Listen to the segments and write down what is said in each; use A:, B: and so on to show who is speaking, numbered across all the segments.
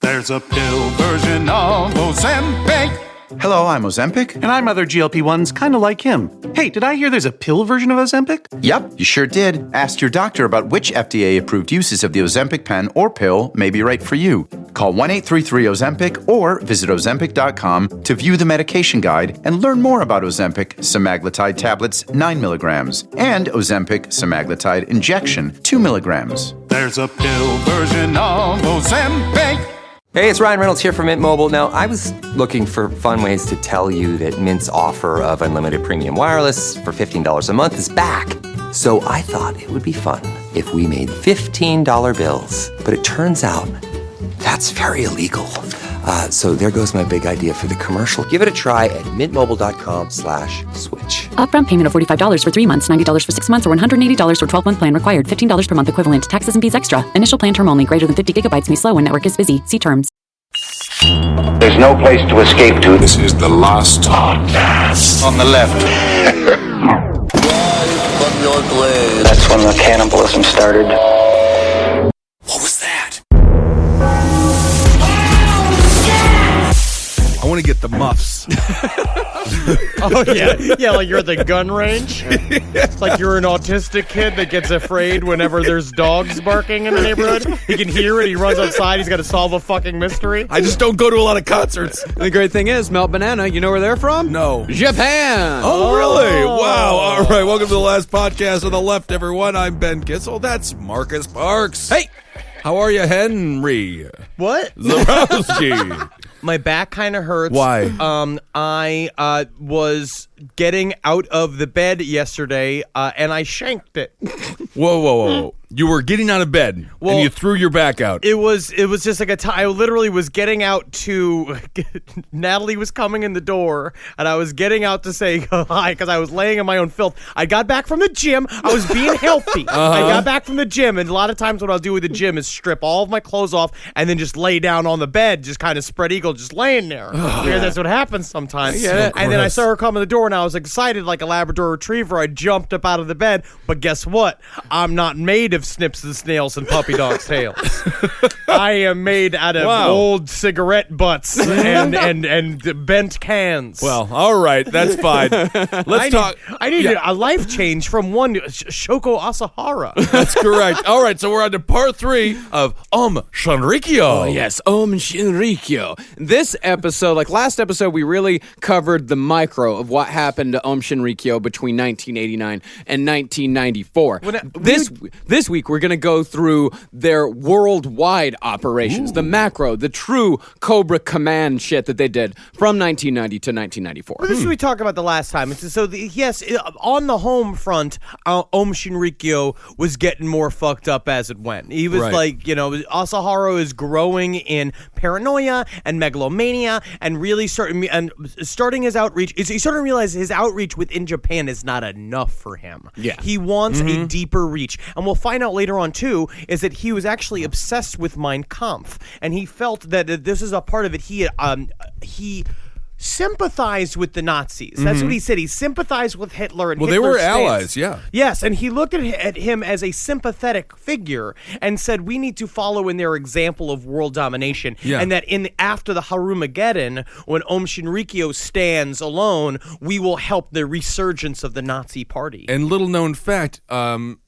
A: There's a pill version of Ozempic.
B: Hello, I'm Ozempic.
C: And I'm other GLP-1s kind of like him. Hey, did I hear there's a pill version of Ozempic?
B: Yep, you sure did. Ask your doctor about which FDA-approved uses of the Ozempic pen or pill may be right for you. Call 1-833-OZEMPIC or visit Ozempic.com to view the medication guide and learn more about Ozempic semaglutide tablets 9 milligrams and Ozempic semaglutide injection 2 milligrams.
A: There's a pill version of Ozempic.
D: Hey, it's Ryan Reynolds here from Mint Mobile. Now, I was looking for fun ways to tell you that Mint's offer of unlimited premium wireless for $15 a month is back. So I thought it would be fun if we made $15 bills. But it turns out that's very illegal. So there goes my big idea for the commercial. Give it a try at mintmobile.com/switch.
E: Upfront payment of $45 for 3 months, $90 for 6 months, or $180 for 12-month plan required. $15 per month equivalent. Taxes and fees extra. Initial plan term only. Greater than 50 gigabytes may slow when network is busy. See terms.
F: There's no place to escape to.
G: This is the last podcast.
F: On the left. That's when the cannibalism started.
G: What was that?
H: I want to get the muffs.
I: Oh, yeah, like you're at the gun range. It's like you're an autistic kid that gets afraid whenever there's dogs barking in the neighborhood. He can hear it, he runs outside, he's got to solve a fucking mystery.
H: I just don't go to a lot of concerts.
J: The great thing is, Melt Banana, you know where they're from?
H: No.
J: Japan!
H: Oh, really? Wow. All right, welcome to the last podcast on the left, everyone. I'm Ben Kissel. That's Marcus Parks.
J: Hey!
H: How are you, Henry?
I: What?
H: Zarowski.
I: My back kind of hurts.
H: Why?
I: I was getting out of the bed yesterday, and I shanked it.
H: Whoa. You were getting out of bed, and you threw your back out.
I: It was just like I literally was getting out to, Natalie was coming in the door, and I was getting out to say hi, because I was laying in my own filth. I got back from the gym. I was being healthy. I got back from the gym, and a lot of times what I'll do with the gym is strip all of my clothes off, and then just lay down on the bed, just kind of spread eagle, just laying there. Because that's what happens sometimes. And then I saw her come in the door, and I was excited like a Labrador Retriever. I jumped up out of the bed, but guess what? I'm not made of snips and snails and puppy dogs' tails. I am made out of old cigarette butts and bent cans.
H: Well, all right, that's fine. Let's talk.
I: I need a life change from one Shoko Asahara.
H: That's correct. All right, so we're on to part 3 of Shinrikyo.
J: Oh, yes, Shinrikyo. This episode, like last episode, we really covered the micro of what happened to Shinrikyo between 1989 and 1994. This week, we're going to go through their worldwide operations, the macro, the true Cobra Command shit that they did from 1990 to 1994.
I: Well, this is what we talked about the last time. Yes, on the home front, Shinrikyo was getting more fucked up as it went. He was Asahara is growing in paranoia and megalomania, and really starting his outreach. He's starting to realize his outreach within Japan is not enough for him. Yeah, he wants a deeper reach, and we'll find out later on too is that he was actually obsessed with Mein Kampf, and he felt that this is a part of it. He sympathized with the Nazis. That's what he said. He sympathized with Hitler and Hitler's
H: they were
I: stance.
H: allies, yeah.
I: Yes, and he looked at him as a sympathetic figure and said, we need to follow in their example of world domination. Yeah. And that after the Harumageddon, when Shinrikyo stands alone, we will help the resurgence of the Nazi party.
H: And little known fact,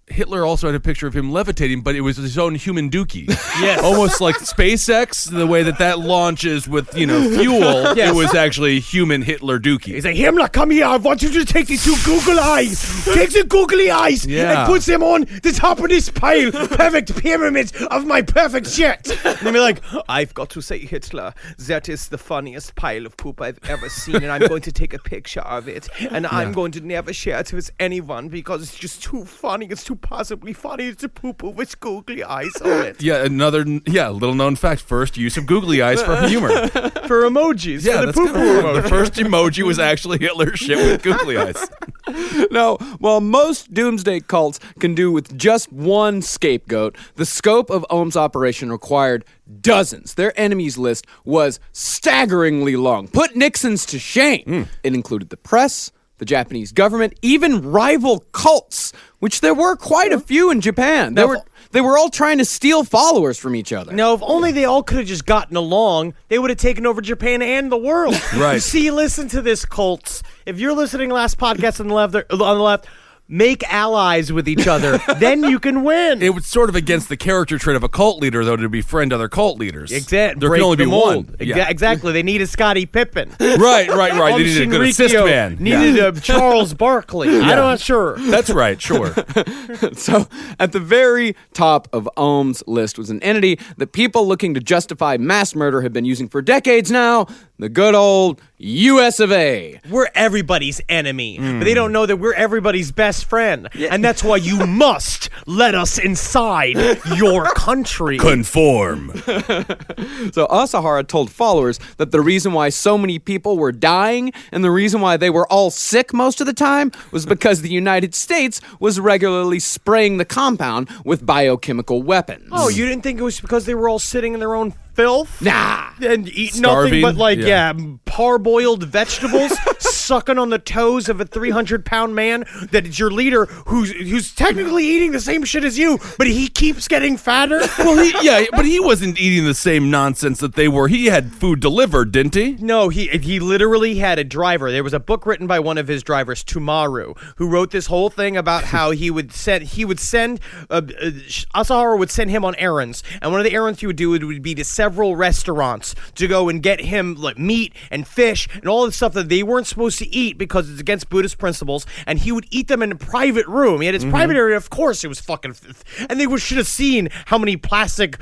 H: Hitler also had a picture of him levitating, but it was his own human dookie.
I: Yes.
H: Almost like SpaceX, the way that launches with, fuel. Yes. It was actually human Hitler dookie.
I: He's like, Himmler, come here. I want you to take the 2 googly eyes. Take the googly eyes and put them on the top of this pile. Perfect pyramid of my perfect jet. And they'll be like, I've got to say, Hitler, that is the funniest pile of poop I've ever seen, and I'm going to take a picture of it, and I'm going to never share it with anyone because it's just too funny. It's too possibly funny. It's a poo-poo with googly eyes on it.
H: Yeah, little known fact. First use of googly eyes for humor.
I: For emojis.
H: Yeah,
I: for the poo-poo emoji.
H: The first emoji was actually Hitler's shit with googly eyes.
J: No, while most doomsday cults can do with just one scapegoat, the scope of Ohm's operation required dozens. Their enemies list was staggeringly long. Put Nixon's to shame. It included the press, the Japanese government, even rival cults, which there were quite a few in Japan. There They were all trying to steal followers from each other.
I: No, if only they all could have just gotten along, they would have taken over Japan and the world.
H: Right.
I: See, listen to this, cults. If you're listening to last podcast on the left, make allies with each other. Then you can win.
H: It was sort of against the character trait of a cult leader, though, to befriend other cult leaders.
I: Exactly.
H: There can only be one. Yeah.
I: Exactly. They needed Scottie Pippen.
H: Right. They needed a good assist man.
I: Needed a Charles Barkley. I'm not sure.
H: That's right, sure.
J: So, at the very top of Ohm's list was an entity that people looking to justify mass murder have been using for decades now, the good old US of A.
I: We're everybody's enemy, but they don't know that we're everybody's best friend. And that's why you must let us inside your country.
H: Conform.
J: So Asahara told followers that the reason why so many people were dying and the reason why they were all sick most of the time was because the United States was regularly spraying the compound with biochemical weapons.
I: Oh, you didn't think it was because they were all sitting in their own filth?
J: Nah.
I: And eat
H: Starving?
I: nothing but parboiled vegetables, sucking on the toes of a 300-pound man that is your leader who's technically eating the same shit as you, but he keeps getting fatter?
H: Well, but he wasn't eating the same nonsense that they were. He had food delivered, didn't he?
I: No, he literally had a driver. There was a book written by one of his drivers, Tumaru, who wrote this whole thing about how Asahara would send him on errands, and one of the errands he would do would be to several restaurants to go and get him like meat and fish and all the stuff that they weren't supposed to eat because it's against Buddhist principles, and he would eat them in a private room. He had his private area. Of course, it was fucking, and they should have seen how many plastic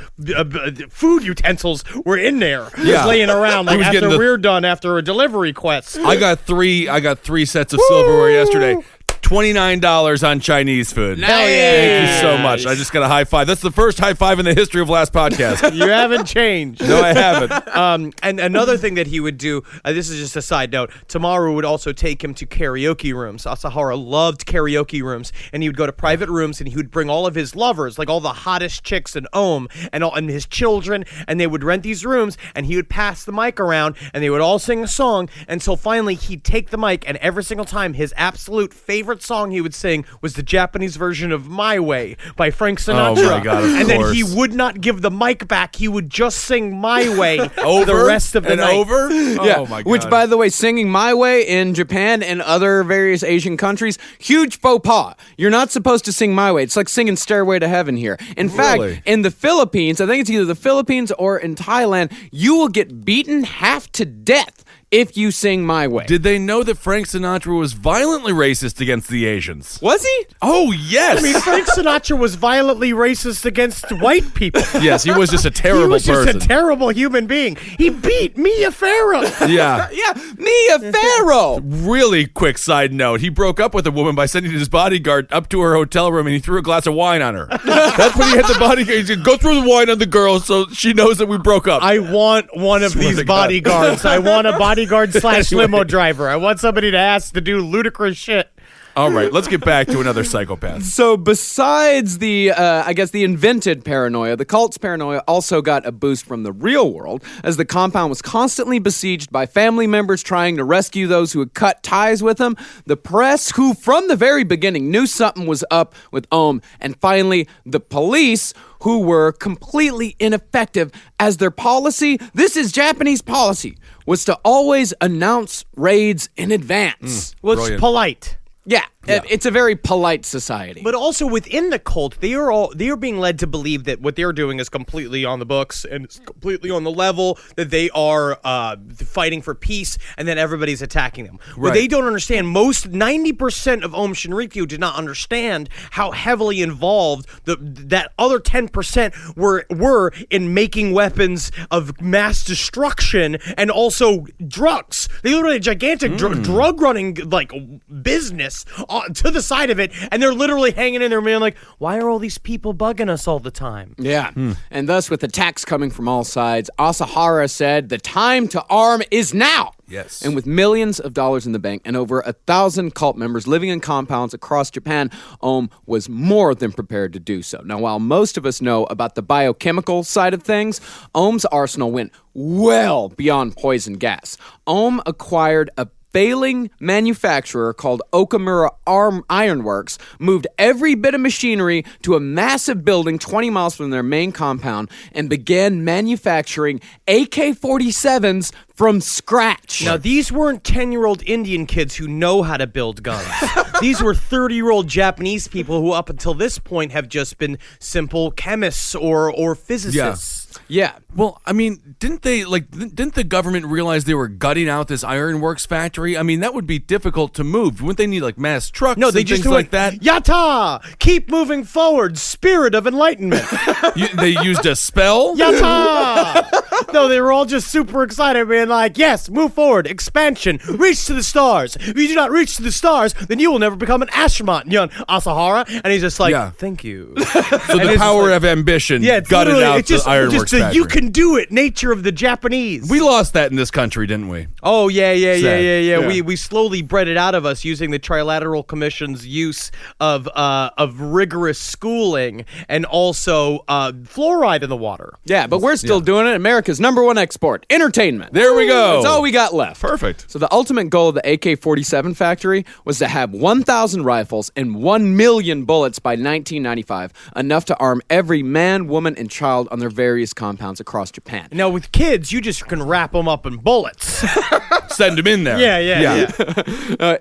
I: food utensils were in there, just laying around like after we're done after a delivery quest.
H: I got three sets of silverware yesterday. $29 on Chinese food.
J: Nice.
H: Thank you so much. I just got a high five. That's the first high five in the history of last podcast.
I: You haven't changed.
H: No, I haven't.
I: And another thing that he would do, this is just a side note, Tamaru would also take him to karaoke rooms. Asahara loved karaoke rooms, and he would go to private rooms, and he would bring all of his lovers, like all the hottest chicks in Ohm, and his children, and they would rent these rooms, and he would pass the mic around, and they would all sing a song, until finally he'd take the mic, and every single time his absolute favorite song he would sing was the Japanese version of My Way by Frank Sinatra.
H: Oh my God, of
I: and
H: course.
I: then he would not give the mic back. He would just sing My Way
H: over
I: the rest of the night.
H: Over?
J: Yeah.
H: Oh my God.
J: Which, by the way, singing My Way in Japan and other various Asian countries, huge faux pas. You're not supposed to sing My Way. It's like singing Stairway to Heaven here. In fact, in the Philippines, I think it's either the Philippines or in Thailand, you will get beaten half to death if you sing My Way.
H: Did they know that Frank Sinatra was violently racist against the Asians?
J: Was he?
H: Oh, yes.
I: I mean, Frank Sinatra was violently racist against white people.
H: Yes, he was just a terrible
I: He was just
H: person.
I: a terrible human being. He beat Mia Farrow.
H: Yeah.
J: Yeah, Mia Farrow.
H: Really quick side note. He broke up with a woman by sending his bodyguard up to her hotel room and he threw a glass of wine on her. That's when he had the bodyguard. He said, go through the wine on the girl so she knows that we broke up.
I: I want one of these bodyguards. I want a bodyguard / limo driver. I want somebody to ask to do ludicrous shit.
H: All right, let's get back to another psychopath.
J: So besides the, I guess the invented paranoia, the cult's paranoia also got a boost from the real world, as the compound was constantly besieged by family members trying to rescue those who had cut ties with them, the press, who from the very beginning knew something was up with Ohm, and finally the police, who were completely ineffective, as their policy, this is Japanese policy, was to always announce raids in advance.
I: Well, it's polite.
J: Yeah, it's a very polite society.
I: But also within the cult, they are being led to believe that what they're doing is completely on the books and it's completely on the level, that they are fighting for peace, and then everybody's attacking them. What
H: Right.
I: they don't understand, 90% of Ohm Shinrikyo did not understand how heavily involved that other 10% were in making weapons of mass destruction and also drugs. They literally had a gigantic drug running like business to the side of it, and they're literally hanging in there being like, why are all these people bugging us all the time?
J: Yeah, and thus with attacks coming from all sides, Asahara said, the time to arm is now.
H: Yes.
J: And with millions of dollars in the bank and over 1,000 cult members living in compounds across Japan, Ohm was more than prepared to do so. Now, while most of us know about the biochemical side of things, Ohm's arsenal went well beyond poison gas. Ohm acquired a failing manufacturer called Okamura Ironworks moved every bit of machinery to a massive building 20 miles from their main compound and began manufacturing AK-47s from scratch.
I: Now, these weren't 10-year-old Indian kids who know how to build guns. These were 30-year-old Japanese people who up until this point have just been simple chemists or physicists.
J: Yeah.
H: Well, I mean, didn't the government realize they were gutting out this ironworks factory? I mean, that would be difficult to move. Wouldn't they need like mass trucks
I: No, they
H: and
I: just
H: things like that?
I: Yata! Keep moving forward, spirit of enlightenment.
H: They used a spell?
I: Yata! No, they were all just super excited, being like, yes, move forward, expansion, reach to the stars. If you do not reach to the stars, then you will never become an astronaut, young Asahara. And he's just like, thank you.
H: So the power of ambition gutted out the ironworks factory.
I: You can do it nature of the Japanese.
H: We lost that in this country, didn't we?
I: Oh, yeah. We slowly bred it out of us using the Trilateral Commission's use of rigorous schooling and also fluoride in the water.
J: Yeah, but we're still doing it. America's #1 export, entertainment.
H: There we go.
J: That's all we got left.
H: Perfect.
J: So the ultimate goal of the AK-47 factory was to have 1,000 rifles and 1 million bullets by 1995, enough to arm every man, woman, and child on their various compounds across Japan.
I: Now, with kids, you just can wrap them up in bullets.
H: Send them in there.
I: Yeah.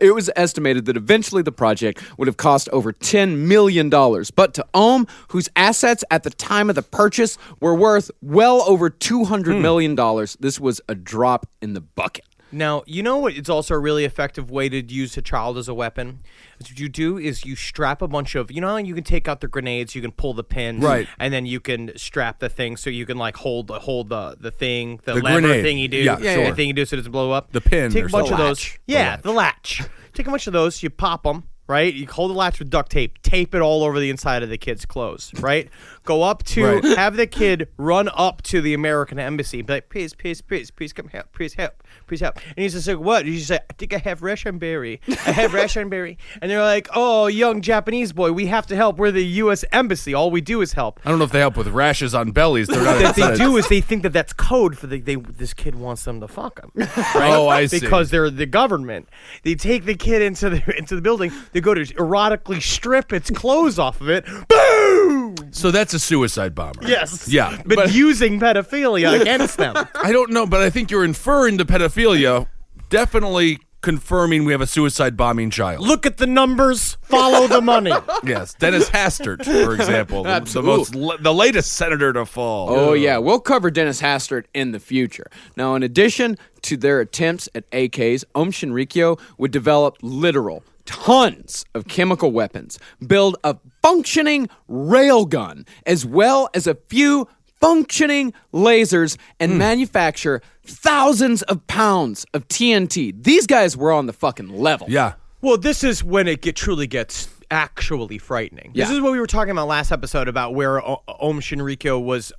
J: It was estimated that eventually the project would have cost over $10 million. But to Ohm, whose assets at the time of the purchase were worth well over $200 million, this was a drop in the bucket.
I: Now, you know what? It's also a really effective way to use a child as a weapon. What you do is you strap a bunch of, you know, you can take out the grenades, you can pull the pins,
H: right,
I: and then you can strap the thing so you can like hold the thing, the lever
H: grenade
I: thing you do,
H: the
I: thing you do so it doesn't blow up.
H: The pin.
I: Take a bunch of those.
H: The
I: latch. Take a bunch of those. You pop them. Right? You hold the latch with duct tape, tape it all over the inside of the kid's clothes, right? Go up to, have the kid run up to the American embassy, be like, please come help, please help. And he's just like, what? And you say, I think I have rationberry. And they're like, oh, young Japanese boy, we have to help. We're the U.S. embassy. All we do is help.
H: I don't know if they help with rashes on bellies. They're not.
I: What they do is they think that that's code for this kid wants them to fuck him. Right?
H: Oh, I see.
I: Because they're the government. They take the kid into the building. They go to erotically strip its clothes off of it. Boom!
H: So that's a suicide bomber.
I: Yes.
H: Yeah.
I: But using pedophilia against them.
H: I don't know, but I think you're inferring to pedophilia, definitely confirming we have a suicide bombing child.
I: Look at the numbers, follow the money.
H: Yes, Dennis Hastert, for example, the latest senator to fall.
J: Oh, yeah, we'll cover Dennis Hastert in the future. Now, in addition to their attempts at AKs, Ohm Shinrikyo would develop literal tons of chemical weapons, build a functioning railgun, as well as a few functioning lasers, and manufacture thousands of pounds of TNT. These guys were on the fucking level.
H: Yeah.
I: Well, this is when it truly gets actually frightening.
J: Yeah.
I: This is what we were talking about last episode about where Ohm Shinrikyo was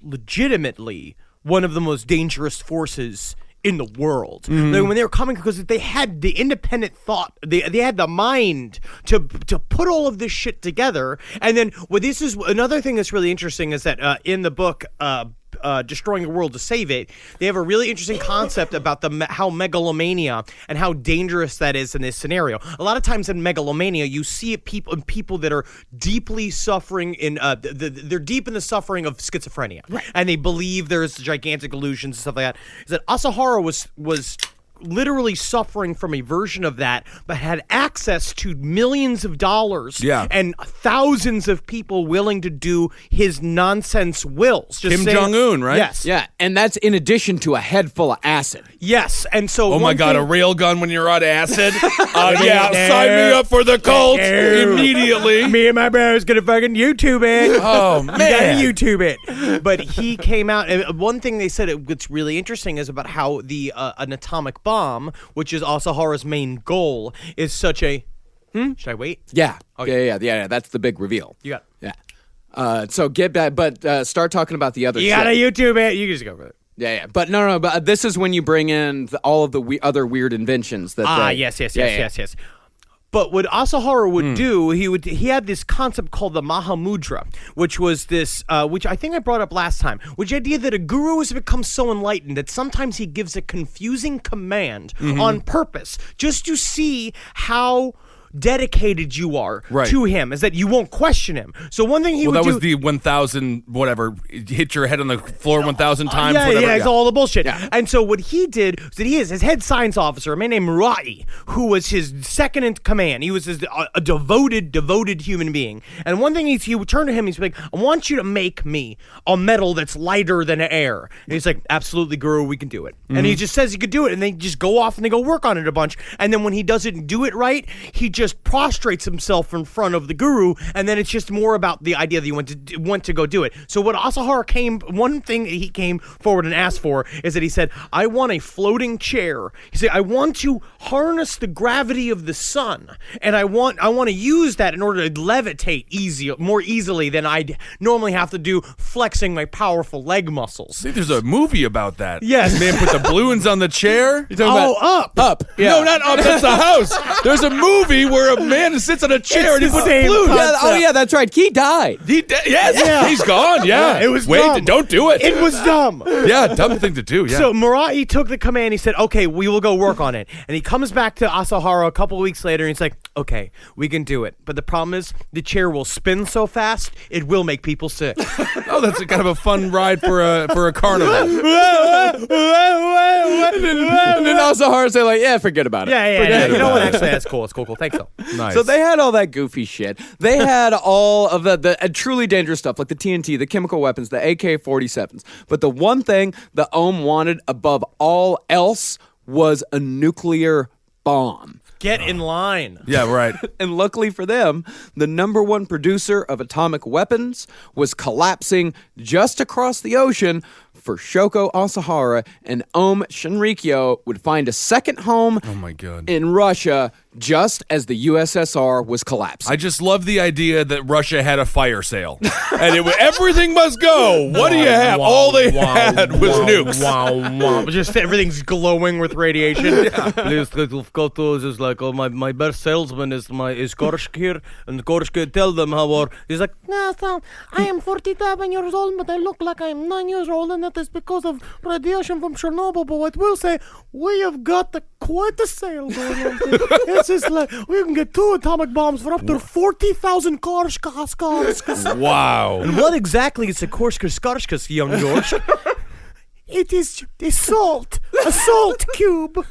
I: legitimately one of the most dangerous forces in the world. Like when they were coming, because they had the independent thought, they had the mind to put all of this shit together. And then this is another thing that's really interesting is that in the book Destroying the World to Save It, they have a really interesting concept about how megalomania and how dangerous that is in this scenario. A lot of times in megalomania, you see people that are deeply suffering they're deep in the suffering of schizophrenia, and they believe there's gigantic illusions and stuff like that. Is that Asahara was literally suffering from a version of that, but had access to millions of dollars and thousands of people willing to do his nonsense wills.
H: Kim Jong-un, right?
I: Yes.
J: Yeah, and that's in addition to a head full of acid.
I: Yes, and so
H: oh my God, a railgun when you're on acid? Sign me up for the cult immediately.
I: Me and my bro's gonna fucking YouTube it.
H: Oh, man.
I: You gotta YouTube it. But he came out, and one thing they said what's really interesting is about how an atomic bomb, which is Asahara's main goal, is such a... Should I wait?
J: Yeah.
I: Okay.
J: Yeah. That's the big reveal.
I: You got it.
J: Yeah. So get back, but start talking about the other shit.
I: You gotta YouTube it. You can just go for it.
J: Yeah. But no. But this is when you bring in all of the other weird inventions that.
I: Yes. But what Asahara would do, he had this concept called the Mahamudra, which was this, which I think I brought up last time, which idea that a guru has become so enlightened that sometimes he gives a confusing command on purpose, just to see how dedicated you are to him, is that you won't question him. So one thing he would do...
H: Well, that was the 1,000, whatever, hit your head on the floor 1,000 times, whatever.
I: Yeah, it's all the bullshit. Yeah. And so what he did was that his head science officer, a man named Rai, who was his second in command. He was a devoted human being. And one thing he would turn to him, he's like, I want you to make me a metal that's lighter than air. And he's like, absolutely, Guru, we can do it. And he just says he could do it, and they just go off and they go work on it a bunch. And then when he doesn't do it right, he just prostrates himself in front of the guru, and then it's just more about the idea that you went to go do it. So what Asahara one thing he came forward and asked for is that he said, I want a floating chair. He said, I want to harness the gravity of the sun, and I want to use that in order to levitate more easily than I'd normally have to do flexing my powerful leg muscles.
H: See, there's a movie about that.
I: Yes.
H: Man put the balloons on the chair.
I: You're talking about
J: Up. Yeah.
H: No, not Up. That's the house. There's a movie where a man sits on a chair and he puts balloons.
J: Yeah, that's right. He died.
H: Yes, he's gone. Yeah,
I: it was dumb.
H: Don't do it.
I: It was dumb.
H: Yeah, dumb thing to do. Yeah.
I: So Murai took the command. He said, "Okay, we will go work on it." And he comes back to Asahara a couple of weeks later, and he's like, "Okay, we can do it. But the problem is, the chair will spin so fast, it will make people sick."
H: Oh, that's kind of a fun ride for a carnival.
J: And then Asahara say like, yeah, forget about it.
I: Yeah. You know what? Actually, that's cool. It's cool. Thanks, though.
H: Nice.
J: So they had all that goofy shit. They had all of the truly dangerous stuff like the TNT, the chemical weapons, the AK-47s. But the one thing the Ohm wanted above all else was a nuclear bomb.
I: Get in line.
H: Yeah, right.
J: And luckily for them, the number one producer of atomic weapons was collapsing just across the ocean for Shoko Asahara, and Ohm Shinrikyo would find a second home in Russia just as the USSR was collapsing.
H: I just love the idea that Russia had a fire sale. And everything must go. What do you have? All they had was nukes.
I: Wow. Just everything's glowing with radiation. Please go to this, like, my best salesman is Gorshk here, and Gorshk tell them how he's like, no, so I am 47 years old, but I look like I am 9 years old, and that is because of radiation from Chernobyl. But what we'll say, we have got quite a sale going on. It's just like, we can get 2 atomic bombs for up to 40,000 Korshkas.
H: Wow.
I: And what exactly is a Korshkas, young George? It is a salt cube.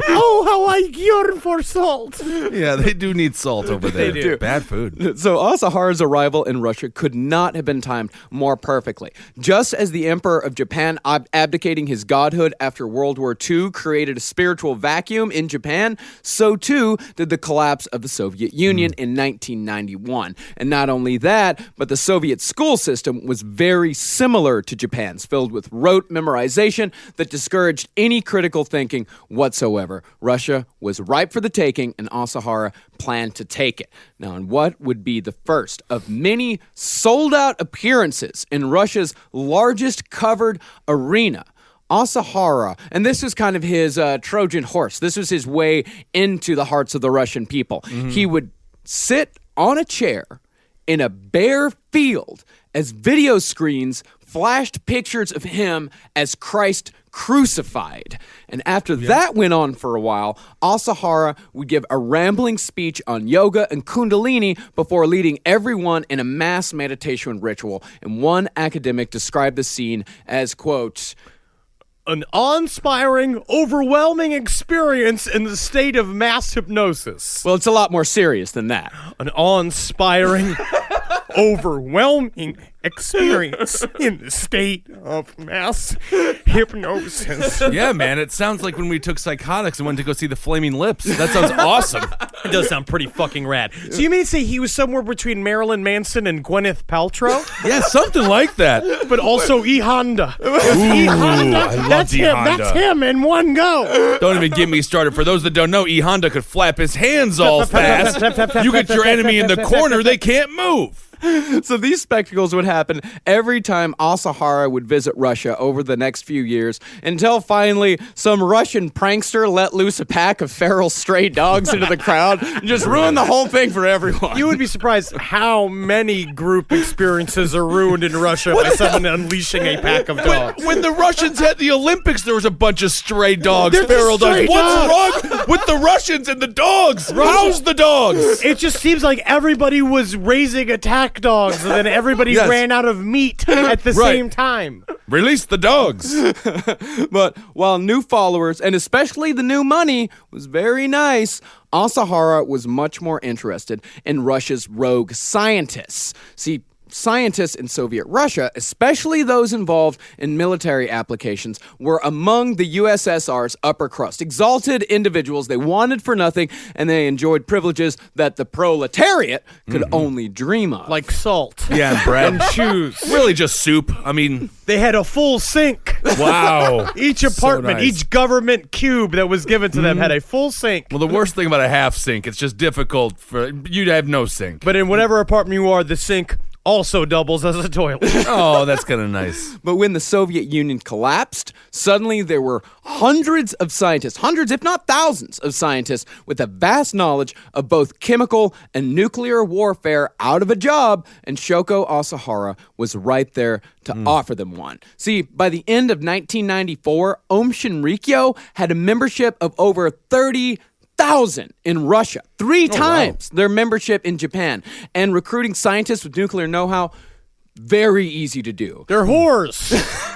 I: Oh, how I yearn for salt.
H: Yeah, they do need salt over there.
I: They do.
H: Bad food.
J: So Asahara's arrival in Russia could not have been timed more perfectly. Just as the Emperor of Japan abdicating his godhood after World War II created a spiritual vacuum in Japan, so too did the collapse of the Soviet Union in 1991. And not only that, but the Soviet school system was very similar to Japan's, filled with rote memorization that discouraged any critical thinking whatsoever. Russia was ripe for the taking, and Asahara planned to take it. Now, in what would be the first of many sold-out appearances in Russia's largest covered arena, Asahara, and this is kind of his Trojan horse. This was his way into the hearts of the Russian people. He would sit on a chair in a bare field as video screens flashed pictures of him as Christ crucified. And after that went on for a while, Asahara would give a rambling speech on yoga and kundalini before leading everyone in a mass meditation ritual. And one academic described the scene as, quote,
I: an awe-inspiring, overwhelming experience in the state of mass hypnosis.
J: Well, it's a lot more serious than that.
I: An awe-inspiring, overwhelming experience in the state of mass hypnosis.
H: Yeah, man, it sounds like when we took psychotics and went to go see the Flaming Lips. That sounds awesome.
I: It does sound pretty fucking rad. So you mean to say he was somewhere between Marilyn Manson and Gwyneth Paltrow?
H: Yeah, something like that.
I: But also E Honda. That's him.
H: E-Honda.
I: That's him in one go.
H: Don't even get me started. For those that don't know, E Honda could flap his hands all fast. You get your enemy in the corner, they can't move.
J: So these spectacles would happen every time Asahara would visit Russia over the next few years, until finally some Russian prankster let loose a pack of feral stray dogs into the crowd and just ruined the whole thing for everyone.
I: You would be surprised how many group experiences are ruined in Russia by someone unleashing a pack of dogs.
H: When the Russians had the Olympics, there was a bunch of stray dogs,
I: There's
H: feral dogs.
I: stray
H: What's wrong with the Russians and the dogs? How's the dogs?
I: It just seems like everybody was raising attack dogs, and then everybody
H: Yes.
I: ran out of meat at the
H: Right.
I: same time.
H: Release the dogs.
J: But while new followers, and especially the new money, was very nice, Asahara was much more interested in Russia's rogue scientists. See, scientists in Soviet Russia, especially those involved in military applications, were among the USSR's upper crust. Exalted individuals, they wanted for nothing, and they enjoyed privileges that the proletariat could only dream of.
I: Like salt.
H: Yeah, and bread.
I: And shoes.
H: Really just soup. I mean,
I: They had a full sink.
H: wow.
I: Each apartment,
H: nice.
I: each government cube that was given to them had a full sink.
H: Well, the worst thing about a half sink, it's just difficult for you to have no sink.
I: But in whatever apartment you are, the sink also doubles as a toilet.
H: Oh, that's kind of nice.
J: But when the Soviet Union collapsed, suddenly there were hundreds of scientists, hundreds, if not thousands of scientists with a vast knowledge of both chemical and nuclear warfare out of a job, and Shoko Asahara was right there to offer them one. See, by the end of 1994, Shinrikyo had a membership of over 30,000 in Russia, three times their membership in Japan, and recruiting scientists with nuclear know-how, very easy to do.
I: They're whores.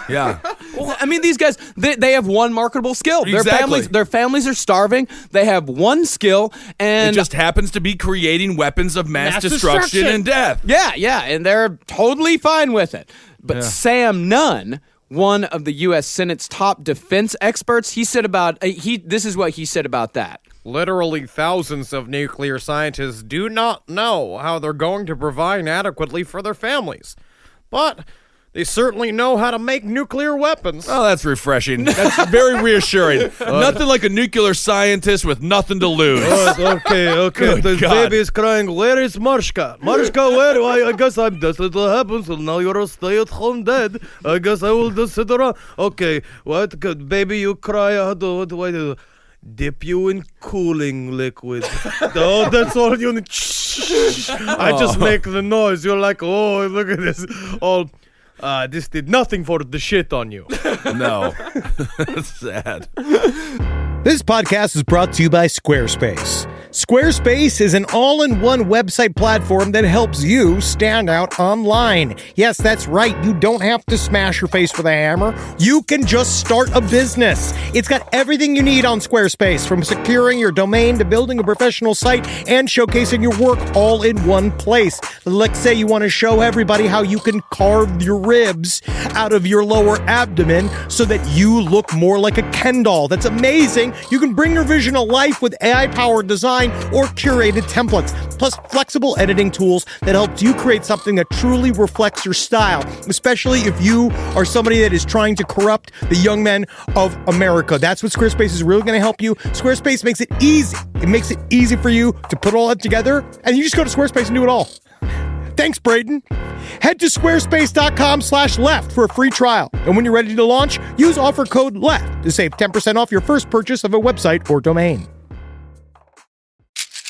H: Yeah.
J: Well, I mean, these guys, they have one marketable skill.
H: Exactly.
J: Their families are starving. They have one skill,
H: It
J: and
H: just happens to be creating weapons of mass destruction and death.
J: yeah, and they're totally fine with it. But Sam Nunn, one of the U.S. Senate's top defense experts, he said about this is what he said about that.
I: Literally thousands of nuclear scientists do not know how they're going to provide adequately for their families. But they certainly know how to make nuclear weapons.
H: Oh, that's refreshing. That's very reassuring. Nothing like a nuclear scientist with nothing to lose.
I: Okay.
H: Good
I: The
H: God.
I: baby is crying. Where is Marshka? Marshka, where? I guess that's what happens. So now you're a stay-at-home dad. I guess I will just sit around. Okay, what? Good. Baby, you cry. What do I do? Dip you in cooling liquid. Oh, that's all you need. I just make the noise. You're like, oh, look at this. All, this did nothing for the shit on you.
H: No. That's sad.
K: This podcast is brought to you by Squarespace. Squarespace is an all-in-one website platform that helps you stand out online. Yes, that's right. You don't have to smash your face with a hammer. You can just start a business. It's got everything you need on Squarespace, from securing your domain to building a professional site and showcasing your work all in one place. Let's say you want to show everybody how you can carve your ribs out of your lower abdomen so that you look more like a Ken doll. That's amazing. You can bring your vision to life with AI-powered design or curated templates, plus flexible editing tools that help you create something that truly reflects your style, especially if you are somebody that is trying to corrupt the young men of America. That's what Squarespace is really going to help you. Squarespace makes it easy. It makes it easy for you to put all that together, and you just go to Squarespace and do it all. Thanks, Braden. Head to squarespace.com/left for a free trial. And when you're ready to launch, use offer code LEFT to save 10% off your first purchase of a website or domain.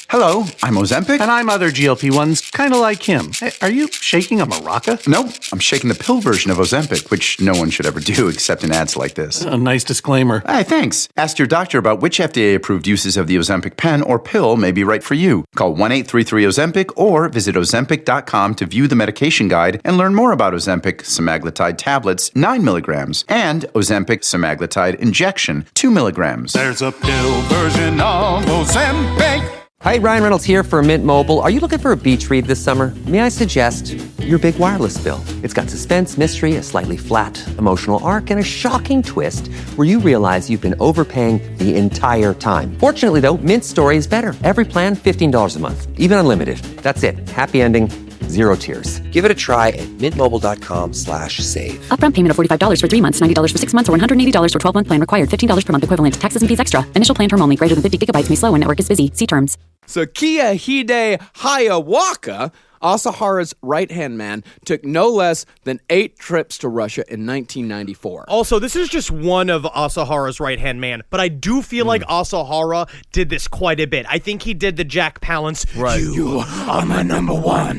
B: Hello, I'm Ozempic.
C: And I'm other GLP-1s, kind of like him. Hey, are you shaking a maraca?
B: No, I'm shaking the pill version of Ozempic, which no one should ever do except in ads like this.
C: A nice disclaimer.
B: Hey, thanks. Ask your doctor about which FDA-approved uses of the Ozempic pen or pill may be right for you. Call 1-833-OZEMPIC or visit Ozempic.com to view the medication guide and learn more about Ozempic semaglutide tablets, 9 milligrams, and Ozempic semaglutide injection, 2 milligrams.
A: There's a pill version of Ozempic.
D: Hi, Ryan Reynolds here for Mint Mobile. Are you looking for a beach read this summer? May I suggest your big wireless bill? It's got suspense, mystery, a slightly flat emotional arc, and a shocking twist where you realize you've been overpaying the entire time. Fortunately, though, Mint's story is better. Every plan, $15 a month, even unlimited. That's it. Happy ending. Zero tears. Give it a try at mintmobile.com/save.
E: Upfront payment of $45 for 3 months, $90 for 6 months, or $180 for 12-month plan required. $15 per month equivalent. Taxes and fees extra. Initial plan term only. Greater than 50 gigabytes may slow when network is busy. See terms.
J: So Kia Hide Hayawaka Asahara's right-hand man took no less than 8 trips to Russia in 1994.
I: Also, this is just one of Asahara's right-hand man, but I do feel like Asahara did this quite a bit. I think he did the Jack Palance,
H: Right.
I: you are my number one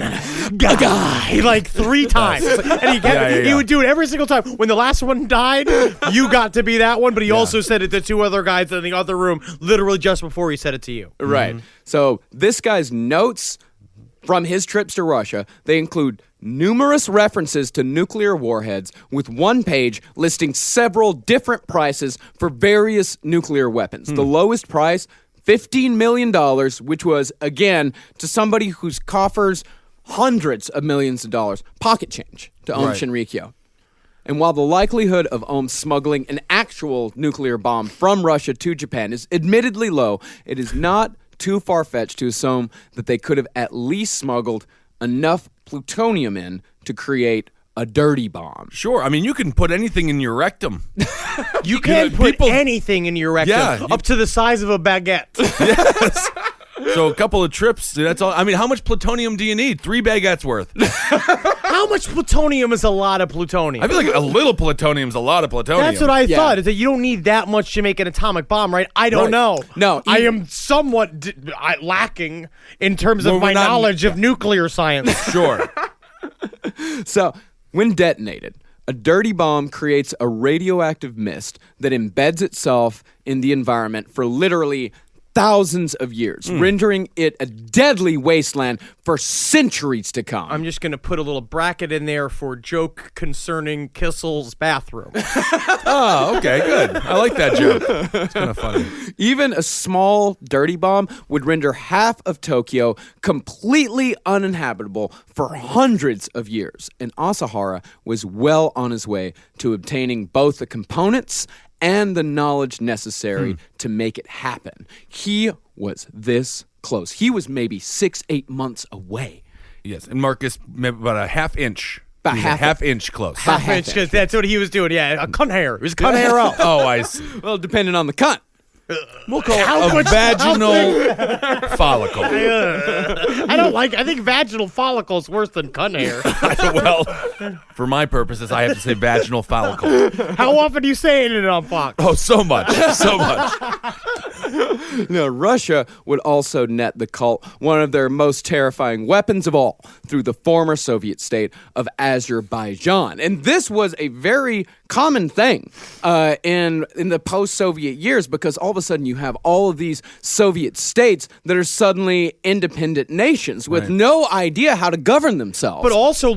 I: guy, like 3 times. And he would do it every single time. When the last one died, you got to be that one, but he also said it to 2 other guys in the other room, literally just before he said it to you.
J: Right. So this guy's notes from his trips to Russia, they include numerous references to nuclear warheads, with one page listing several different prices for various nuclear weapons. The lowest price, $15 million, which was, again, to somebody whose coffers hundreds of millions of dollars, pocket change to Aum Shinrikyo. And while the likelihood of Aum smuggling an actual nuclear bomb from Russia to Japan is admittedly low, it is not too far-fetched to assume that they could have at least smuggled enough plutonium in to create a dirty bomb.
H: Sure. I mean, you can put anything in your rectum.
I: You can put anything in your rectum, up to the size of a baguette.
H: Yes. So a couple of trips, that's all. I mean, how much plutonium do you need? 3 baguettes worth.
I: How much plutonium is a lot of plutonium?
H: I feel like a little plutonium is a lot of plutonium.
I: That's what I thought, is that you don't need that much to make an atomic bomb, right? I don't know.
J: No.
I: I am somewhat lacking in terms of my knowledge of nuclear science.
H: Sure.
J: So, when detonated, a dirty bomb creates a radioactive mist that embeds itself in the environment for literally thousands of years, rendering it a deadly wasteland for centuries to come.
I: I'm just going to put a little bracket in there for joke concerning Kissel's bathroom.
H: Oh, okay, good. I like that joke. It's kind of funny.
J: Even a small dirty bomb would render half of Tokyo completely uninhabitable for hundreds of years, and Asahara was well on his way to obtaining both the components and the knowledge necessary to make it happen. He was this close. He was maybe 6-8 months away.
H: Yes, and Marcus, maybe about a half inch.
J: About
H: He's
J: half
H: a half inch close.
I: Half inch, because that's what he was doing. Yeah, a cunt hair. It was cunt hair out.
H: Oh, I see.
J: Well, depending on the cunt.
H: We'll call it a vaginal follicle.
I: I think vaginal follicle is worse than cunt hair.
H: Well, for my purposes, I have to say vaginal follicle.
I: How often are you saying it on Fox?
H: Oh, so much. So much.
J: Now, Russia would also net the cult one of their most terrifying weapons of all through the former Soviet state of Azerbaijan. And this was a very common thing in the post-Soviet years, because all of a sudden you have all of these Soviet states that are suddenly independent nations with no idea how to govern themselves.
I: But also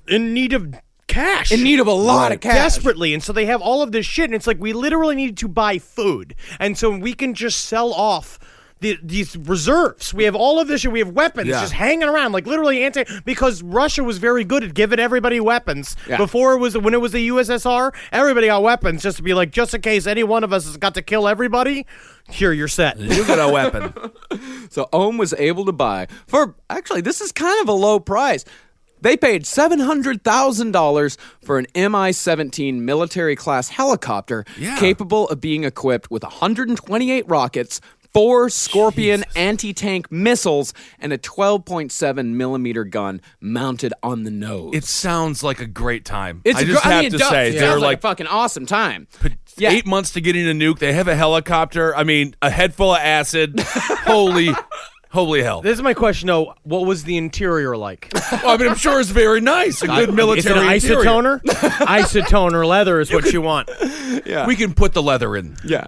I: in need of cash.
J: In need of a lot of cash.
I: Desperately. And so they have all of this shit, and it's like we literally need to buy food. And so we can just sell off these reserves. We have all of this shit. We have weapons just hanging around, like literally because Russia was very good at giving everybody weapons.
J: Yeah.
I: Before when it was the USSR, everybody got weapons just to be like, just in case any one of us has got to kill everybody, here, you're set.
H: You got a weapon.
J: So Aum was able to buy for, actually, this is kind of a low price. They paid $700,000 for an Mi-17 military-class helicopter capable of being equipped with 128 rockets, 4 Scorpion anti-tank missiles, and a 12.7 millimeter gun mounted on the nose.
H: It sounds like a great time.
J: It's
H: I just have to say,
J: it
H: they're
J: sounds
H: like
J: a fucking awesome time.
H: 8 months to getting a nuke. They have a helicopter. I mean, a head full of acid. Holy hell.
I: This is my question, though. What was the interior like?
H: Well, I mean, I'm sure it's very nice. A good military
I: Is it an isotoner? Isotoner leather is what you want.
J: Yeah.
H: We can put the leather in.
J: Yeah.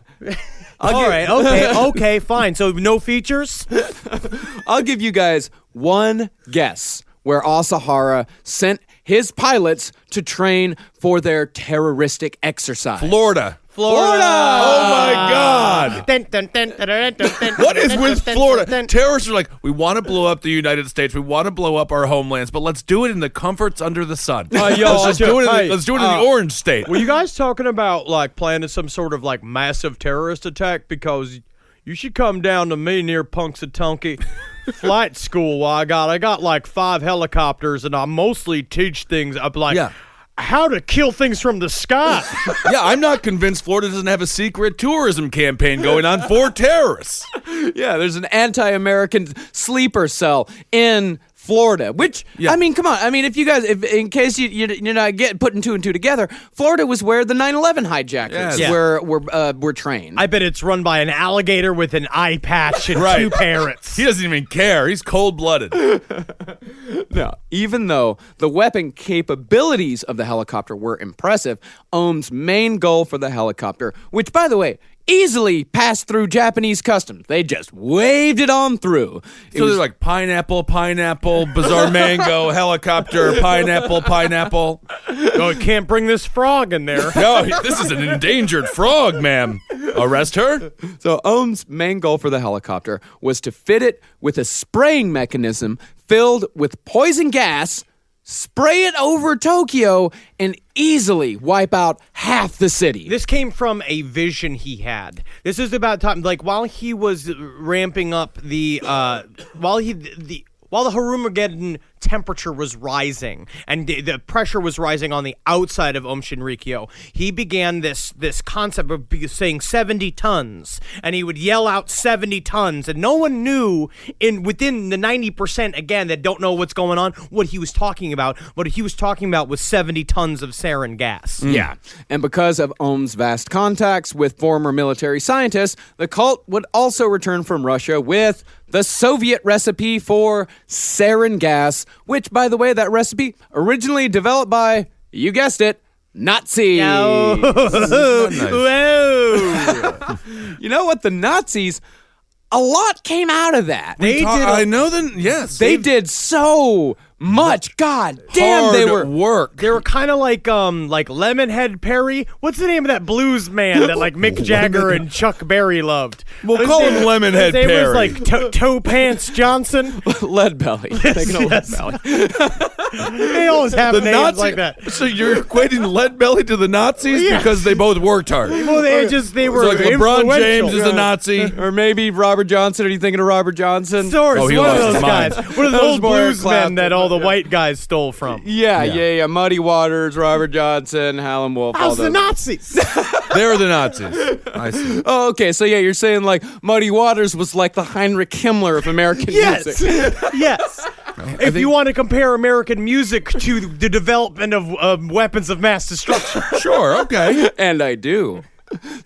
I: All right, okay, fine. So no features?
J: I'll give you guys one guess where Asahara sent his pilots to train for their terroristic exercise.
H: Florida.
I: Florida!
H: Oh, my God. What is with Florida? Terrorists are like, we want to blow up the United States. We want to blow up our homelands, but let's do it in the comforts under the sun. Let's do it in the orange state.
I: Were you guys talking about, like, planning some sort of, like, massive terrorist attack? Because you should come down to me near Punxsutawney Flight School. I got, like, 5 helicopters, and I mostly teach things up, like...
H: Yeah.
I: How to kill things from the sky.
H: Yeah, I'm not convinced Florida doesn't have a secret tourism campaign going on for terrorists.
J: Yeah, there's an anti-American sleeper cell in Florida, which, I mean, come on. I mean, if in case you're not putting two and two together, Florida was where the 9/11 hijackers were trained.
I: I bet it's run by an alligator with an eye patch and two parrots.
H: He doesn't even care. He's cold-blooded.
J: No, even though the weapon capabilities of the helicopter were impressive, Ohm's main goal for the helicopter, which, by the way, easily passed through Japanese customs. They just waved it on through.
H: So they're like pineapple, bizarre mango, helicopter, pineapple.
I: Oh, it can't bring this frog in there.
H: No, this is an endangered frog, ma'am. Arrest her?
J: So Ohm's main goal for the helicopter was to fit it with a spraying mechanism filled with poison gas, spray it over Tokyo, and easily wipe out half the city.
I: This came from a vision he had. This is about time, like while he was ramping up the while the Harumageddon temperature was rising and the pressure was rising on the outside of Shinrikyo, he began this concept of saying 70 tons, and he would yell out 70 tons, and no one knew within the 90% again that don't know what's going on what he was talking about. What he was talking about was 70 tons of sarin gas.
J: Yeah, and because of Ohm's vast contacts with former military scientists, the cult would also return from Russia with the Soviet recipe for sarin gas, which, by the way, that recipe originally developed by, you guessed it, Nazis.
I: Oh.
J: Whoa. You know what? The Nazis, a lot came out of that.
H: I know that, yes.
J: They did so much. God damn, they were
H: work.
I: They were kind of like Lemonhead Perry. What's the name of that blues man that like Mick Jagger and Chuck Berry loved?
H: We'll call him Lemonhead Perry.
I: His name was like Toe Pants Johnson.
J: Lead Belly. Lead Belly.
I: They always have names like that.
H: So you're equating Lead Belly to the Nazis because they both worked hard.
I: Well, they were
H: like LeBron James is a Nazi,
J: or maybe Robert Johnson. Are you thinking of Robert Johnson?
I: One of those guys. One of those blues men that all the white guys stole from.
J: Yeah. Muddy Waters, Robert Johnson, Howlin' Wolf.
I: How's the Nazis?
H: They were the Nazis. I see.
J: Oh, okay. So you're saying like Muddy Waters was like the Heinrich Himmler of American music.
I: Yes. If you want to compare American music to the development of weapons of mass destruction.
H: Sure, okay.
J: And I do.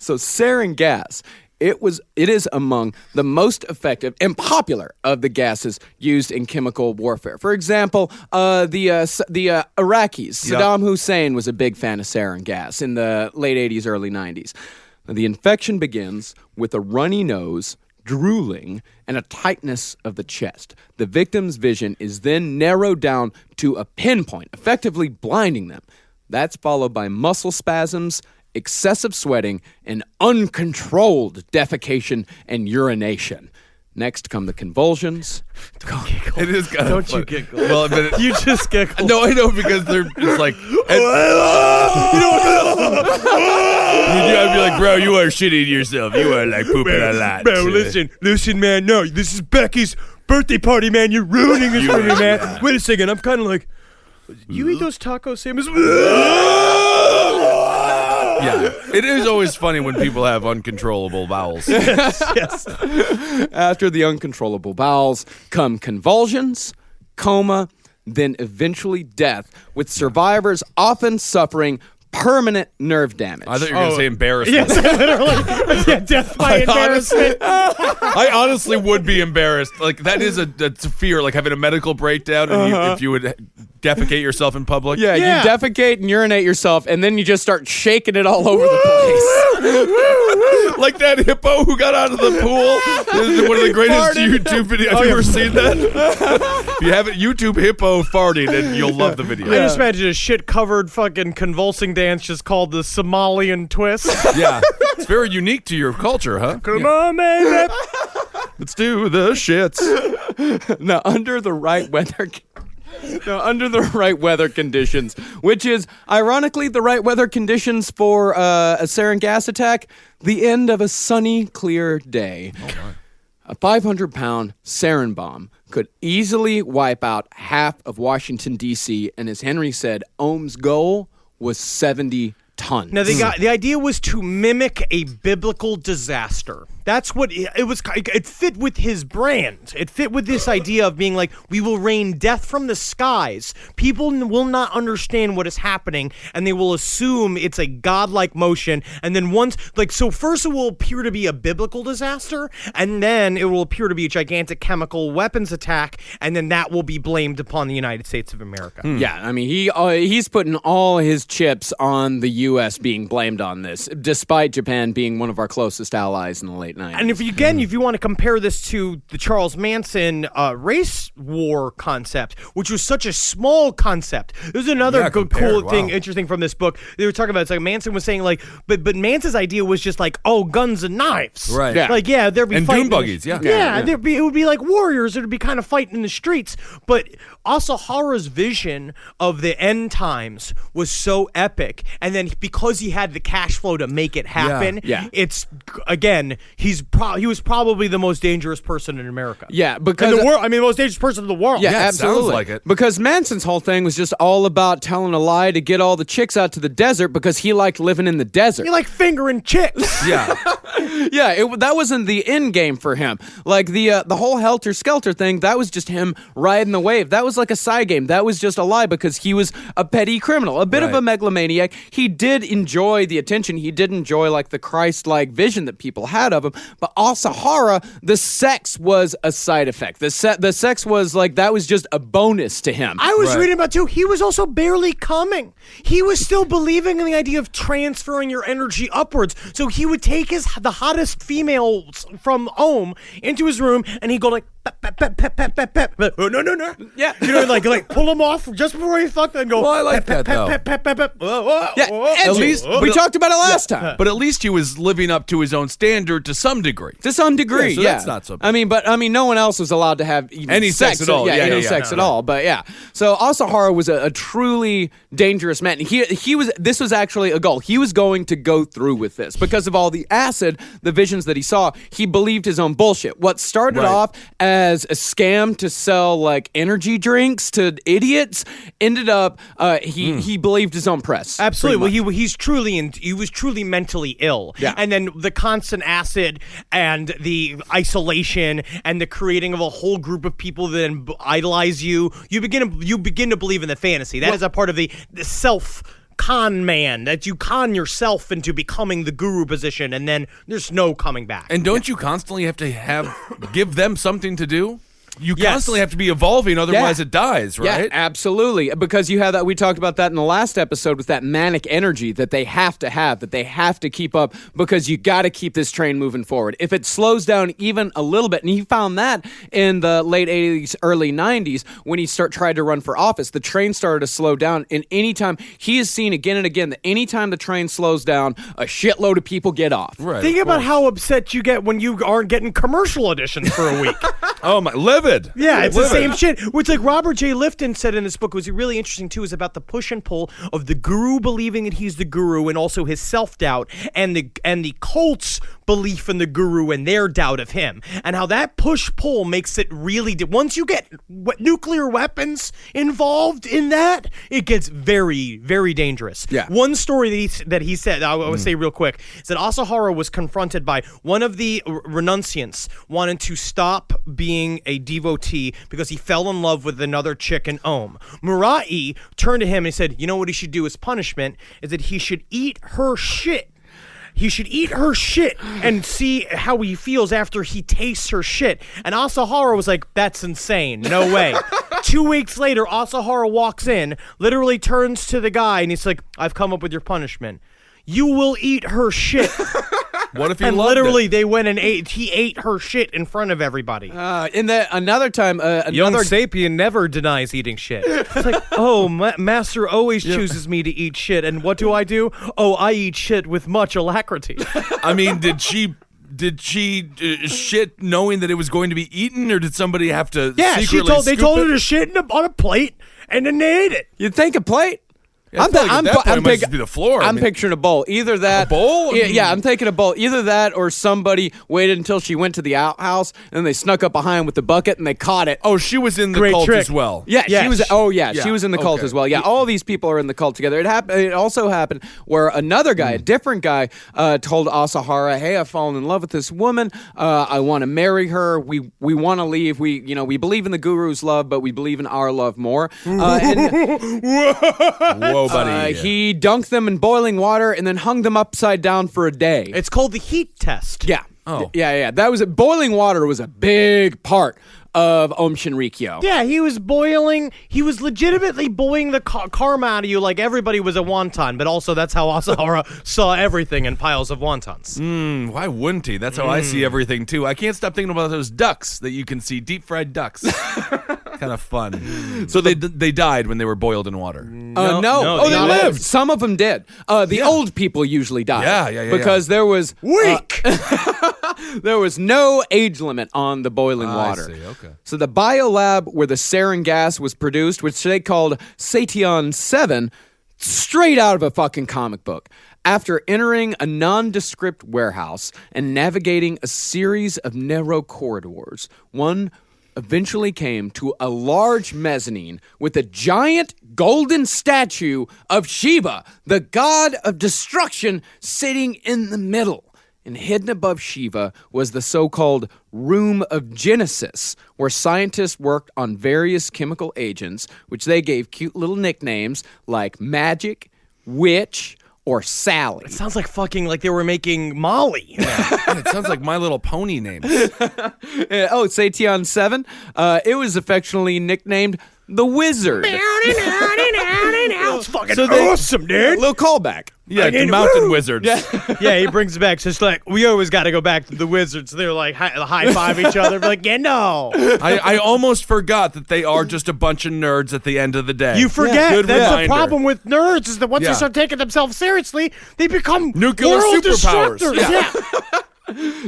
J: So sarin gas, it is among the most effective and popular of the gases used in chemical warfare. For example, the Iraqis, Saddam Hussein was a big fan of sarin gas in the late 80s, early 90s. Now, the infection begins with a runny nose, drooling, and a tightness of the chest. The victim's vision is then narrowed down to a pinpoint, effectively blinding them. That's followed by muscle spasms, excessive sweating, and uncontrolled defecation and urination. Next come the convulsions.
I: Don't giggle.
H: It is kind
I: Don't
H: of fun.
I: you giggle.
H: Well, but
I: You just giggle.
H: No, I know because it's like I'd be like, bro, you are shitting yourself. You are like pooping a lot.
I: Bro, listen, man. No, this is Becky's birthday party, man. You're ruining this for me, man. Wait a second. I'm kind of like, you eat those tacos, same as.
H: Yeah, it is always funny when people have uncontrollable bowels.
I: Yes.
J: After the uncontrollable bowels come convulsions, coma, then eventually death, with survivors often suffering permanent nerve damage.
H: I thought you were going to say embarrassment.
I: Yes, literally. Yeah, death by embarrassment.
H: I honestly would be embarrassed. Like, that is a fear, like having a medical breakdown and if you would defecate yourself in public.
J: Yeah, you defecate and urinate yourself, and then you just start shaking it all over the place.
H: Like that hippo who got out of the pool. This is one of the greatest YouTube videos. Have you ever seen that? If you haven't, YouTube hippo farting, and you'll love the video.
I: I just imagine a shit-covered fucking convulsing dance just called the Somalian twist.
H: Yeah. It's very unique to your culture, huh?
I: Come on, baby.
H: Let's do the shits.
J: Now, under the right weather conditions, which is ironically the right weather conditions for a sarin gas attack, the end of a sunny, clear day. Oh my. A 500-pound sarin bomb could easily wipe out half of Washington, D.C., and as Henry said, Ohm's goal was 70 tons.
I: Now, the idea was to mimic a biblical disaster. That's what it was. It fit with his brand. It fit with this idea of being like, we will rain death from the skies. People will not understand what is happening, and they will assume it's a godlike motion. And then first it will appear to be a biblical disaster, and then it will appear to be a gigantic chemical weapons attack, and then that will be blamed upon the United States of America.
J: Yeah, I mean, he's putting all his chips on the U.S. being blamed on this, despite Japan being one of our closest allies in the late 90s.
I: And if you want to compare this to the Charles Manson race war concept, which was such a small concept, there's another cool thing, interesting from this book. They were talking about, it's like Manson was saying, like, but Manson's idea was just like, guns and knives,
H: right?
I: Yeah. Like, yeah, there'd be
H: and
I: fighting
H: dune buggies,
I: it would be like warriors. It would be kind of fighting in the streets. But Asahara's vision of the end times was so epic, and then because he had the cash flow to make it happen, it's again he was probably the most dangerous person in America.
J: Yeah, because
I: the most dangerous person in the world.
J: Yeah,
H: absolutely.
J: Sounds like it. Because Manson's whole thing was just all about telling a lie to get all the chicks out to the desert because he liked living in the desert.
I: He liked fingering chicks.
H: Yeah.
J: That wasn't the end game for him. Like the whole Helter Skelter thing, that was just him riding the wave. That was like a side game. That was just a lie because he was a petty criminal, a bit of a megalomaniac. He did enjoy the attention. He did enjoy like the Christ-like vision that people had of him. But Asahara, the sex was a side effect. The sex was like, that was just a bonus to him.
I: I was reading about too, he was also barely coming. He was still believing in the idea of transferring your energy upwards. So he would take the hottest females from Ohm into his room, and he'd go like, pep, pep, pep, pep, pep, pep, pep. No. Yeah. Like pull him off just before he fucked and go,
H: well, I like
I: pep,
H: that, though.
I: pep, pep, pep, pep, pep.
J: At least we talked about it last time.
H: But at least he was living up to his own standard to some degree.
J: To some degree,
H: so that's not so bad.
J: I mean, no one else was allowed to have even
H: any sex at all.
J: Any sex at all. But yeah, so Asahara was a truly dangerous man. This was actually a goal. He was going to go through with this because of all the acid, the visions that he saw. He believed his own bullshit. What started off as a scam to sell like energy drinks to idiots ended up he believed his own press.
I: Absolutely. Well, he was truly mentally ill.
J: Yeah.
I: And then the constant acid and the isolation and the creating of a whole group of people that then idolize you begin to believe in the fantasy. That is a part of the self con man, that you con yourself into becoming the guru position, and then there's no coming back.
H: And don't you constantly have to give them something to do? You constantly have to be evolving, otherwise it dies, right?
J: Yeah, absolutely. Because you have that, we talked about that in the last episode with that manic energy that they have to have, that they have to keep up, because you got to keep this train moving forward. If it slows down even a little bit, and he found that in the late 80s, early 90s, when he tried to run for office, the train started to slow down, and anytime, he has seen again and again that anytime the train slows down, a shitload of people get off.
H: Right.
I: Think about how upset you get when you aren't getting commercial auditions for a week.
H: Oh my, livid.
I: Yeah, it's the same shit. Which, like Robert J. Lifton said in this book, was really interesting too, is about the push and pull of the guru believing that he's the guru, and also his self-doubt, and the cult's belief in the guru and their doubt of him, and how that push-pull makes it really. Once you get nuclear weapons involved in that, it gets very, very dangerous.
J: Yeah.
I: One story that he said, I would say real quick, is that Asahara was confronted by one of the renunciants wanting to stop being a devotee because he fell in love with another chick in Ohm. Murai turned to him and he said, you know what he should do as punishment is that he should eat her shit. He should eat her shit and see how he feels after he tastes her shit. And Asahara was like, that's insane. No way. 2 weeks later, Asahara walks in, literally turns to the guy, and he's like, I've come up with your punishment. You will eat her shit.
H: What if he
I: and
H: loved
I: literally
H: it?
I: they went and he ate her shit in front of everybody.
J: Another time,
I: Young Sapien never denies eating shit. It's like, master always chooses me to eat shit, and what do? Oh, I eat shit with much alacrity.
H: I mean, did she shit knowing that it was going to be eaten, or did somebody have to?
I: Yeah,
H: secretly
I: they told her
H: it?
I: to shit on a plate, and then they ate it.
J: You'd think a plate.
H: Yeah, I feel like at that point, it might just be the floor.
J: I'm picturing a bowl. Either that.
H: A bowl?
J: Yeah, I'm taking a bowl. Either that or somebody waited until she went to the outhouse and then they snuck up behind with the bucket and they caught it.
H: Oh, she was in the
I: Great
H: cult
I: trick.
H: as well.
J: Yeah, she was. Oh, yeah, she was in the cult
H: okay.
J: as well. Yeah, all these people are in the cult together. It also happened where another guy, a different guy, told Asahara, "Hey, I've fallen in love with this woman. I want to marry her. We want to leave. We believe in the guru's love, but we believe in our love more."
H: Whoa, buddy.
J: He dunked them in boiling water and then hung them upside down for a day.
I: It's called the heat test.
J: Yeah.
H: Oh.
J: Yeah. That was boiling water was a big part of Om Shinrikyo.
I: Yeah, he was legitimately boiling the karma out of you like everybody was a wonton, but also that's how Asahara saw everything in piles of wontons.
H: Why wouldn't he? That's how I see everything, too. I can't stop thinking about those ducks that you can see, deep-fried ducks. Kind of fun. So they died when they were boiled in water?
J: No.
H: Oh, they lived.
J: Some of them did. The old people usually died.
H: Yeah.
J: Because there was...
I: Weak!
J: There was no age limit on the boiling water.
H: I see, okay.
J: So the biolab where the sarin gas was produced, which they called Sation 7, straight out of a fucking comic book. After entering a nondescript warehouse and navigating a series of narrow corridors, one eventually came to a large mezzanine with a giant golden statue of Shiva, the god of destruction, sitting in the middle. And hidden above Shiva was the so-called Room of Genesis, where scientists worked on various chemical agents, which they gave cute little nicknames like Magic, Witch, or Sally.
I: It sounds like fucking like they were making Molly.
H: It sounds like My Little Pony names.
J: Sation 7. It was affectionately nicknamed the Wizard.
I: It's fucking awesome, dude.
J: A little callback.
H: Yeah, the Mountain Wizards.
I: Yeah, he brings back just like we always got to go back to the Wizards. They're like high five each other, like no.
H: I almost forgot that they are just a bunch of nerds at the end of the day.
I: You forget.
H: Good
I: That's
H: reminder.
I: the problem with nerds is that once they start taking themselves seriously, they become
H: nuclear
I: world
H: superpowers.
I: disruptors. Yeah.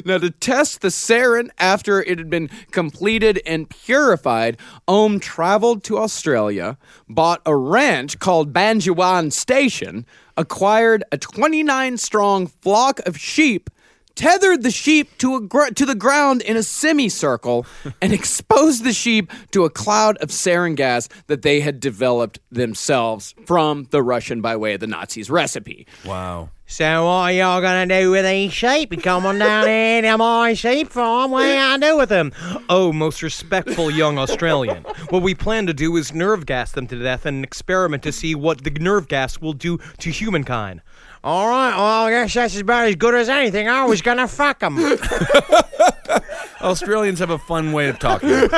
J: Now, to test the sarin after it had been completed and purified, Om traveled to Australia, bought a ranch called Banjuan Station, acquired a 29-strong flock of sheep, tethered the sheep to the ground in a semicircle, and exposed the sheep to a cloud of sarin gas that they had developed themselves from the Russian by way of the Nazis recipe.
H: Wow.
I: So what are y'all gonna do with these sheep? You come on down here to my sheep farm. What are y'all do with them? Oh, most respectful young Australian. What we plan to do is nerve gas them to death and experiment to see what the nerve gas will do to humankind. All right, well, I guess that's about as good as anything. I was gonna fuck them.
H: Australians have a fun way of talking.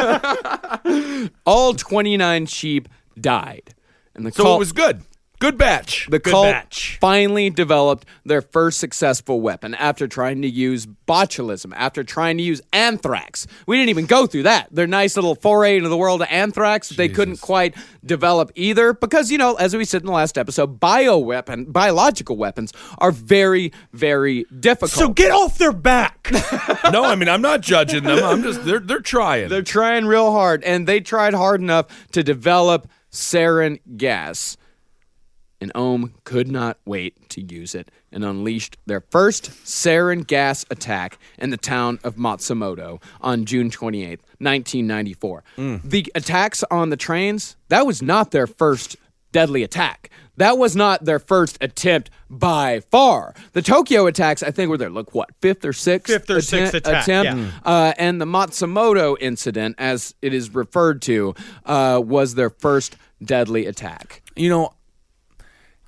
J: All 29 sheep died. And
H: So it was good. Good batch.
J: The cult finally developed their first successful weapon after trying to use botulism, after trying to use anthrax. We didn't even go through that. Their nice little foray into the world of anthrax, they couldn't quite develop either because, as we said in the last episode, biological weapons are very, very difficult.
I: So get off their back.
H: No, I mean, I'm not judging them. I'm just, they're trying.
J: They're trying real hard, and they tried hard enough to develop sarin gas. And Om could not wait to use it and unleashed their first sarin gas attack in the town of Matsumoto on June 28th, 1994. The attacks on the trains, that was not their first deadly attack. That was not their first attempt by far. The Tokyo attacks, I think, were their, fifth or sixth attempt.
I: Yeah.
J: And the Matsumoto incident, as it is referred to, was their first deadly attack.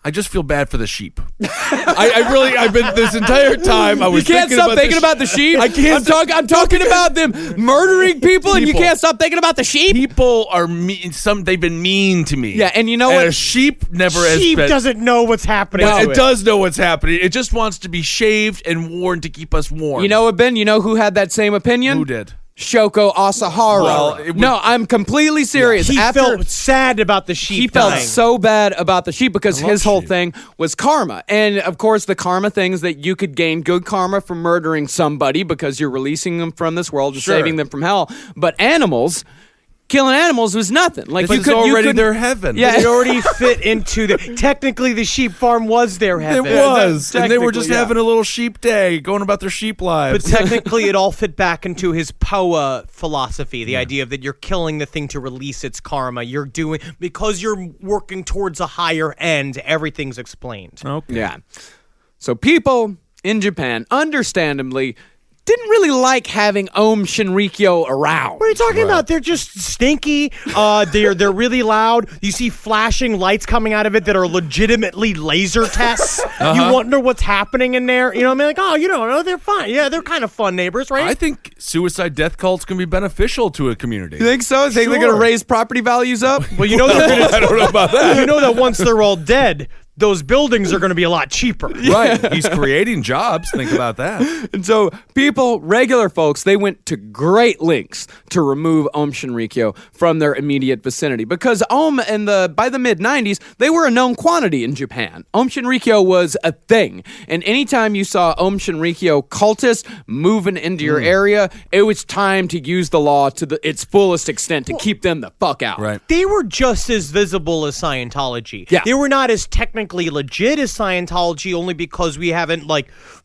H: I just feel bad for the sheep. I've been this entire time. I was.
J: You can't stop thinking about the sheep.
H: I can't.
J: I'm talking about them murdering people, and you can't stop thinking about the sheep.
H: People are mean. They've been mean to me.
J: Yeah, and you know what?
H: A sheep never has been.
I: Sheep doesn't know what's happening.
H: No, it does know what's happening. It just wants to be shaved and worn to keep us warm.
J: You know what, Ben? You know who had that same opinion?
H: Who did?
J: Shoko Asahara. No, I'm completely serious.
I: Yeah. He felt sad about the sheep.
J: He felt so bad about the sheep because his whole thing was karma. And of course, the karma things that you could gain good karma from murdering somebody because you're releasing them from this world and saving them from hell. But animals, killing animals was nothing. Like
H: This is already their heaven.
J: Yeah,
I: It already fit into technically the sheep farm was their heaven.
H: It was. And they were just
I: Technically,
H: having a little sheep day, going about their sheep lives.
I: But technically, it all fit back into his Poa philosophy, the idea of that you're killing the thing to release its karma. You're doing, because you're working towards a higher end, everything's explained.
H: Okay.
J: Yeah. So people in Japan, understandably, didn't really like having Om Shinrikyo around.
I: What are you talking about? They're just stinky. They're really loud. You see flashing lights coming out of it that are legitimately laser tests. You wonder what's happening in there. You know what I mean? Like, oh, you don't know. They're fine. Yeah, they're kind of fun neighbors, right?
H: I think suicide death cults can be beneficial to a community.
J: You think so? Think they're going to raise property values up?
I: Well, you know they're gonna.
H: I don't know about that.
I: You know that once they're all dead, those buildings are going to be a lot cheaper.
H: Right. He's creating jobs. Think about that.
J: And so people, regular folks, they went to great lengths to remove Om Shinrikyo from their immediate vicinity because Om, by the mid-90s, they were a known quantity in Japan. Om Shinrikyo was a thing. And anytime you saw Om Shinrikyo cultists moving into your area, it was time to use the law to its fullest extent to keep them the fuck out.
H: Right.
I: They were just as visible as Scientology.
J: Yeah.
I: They were not as technically legit as Scientology only because we haven't,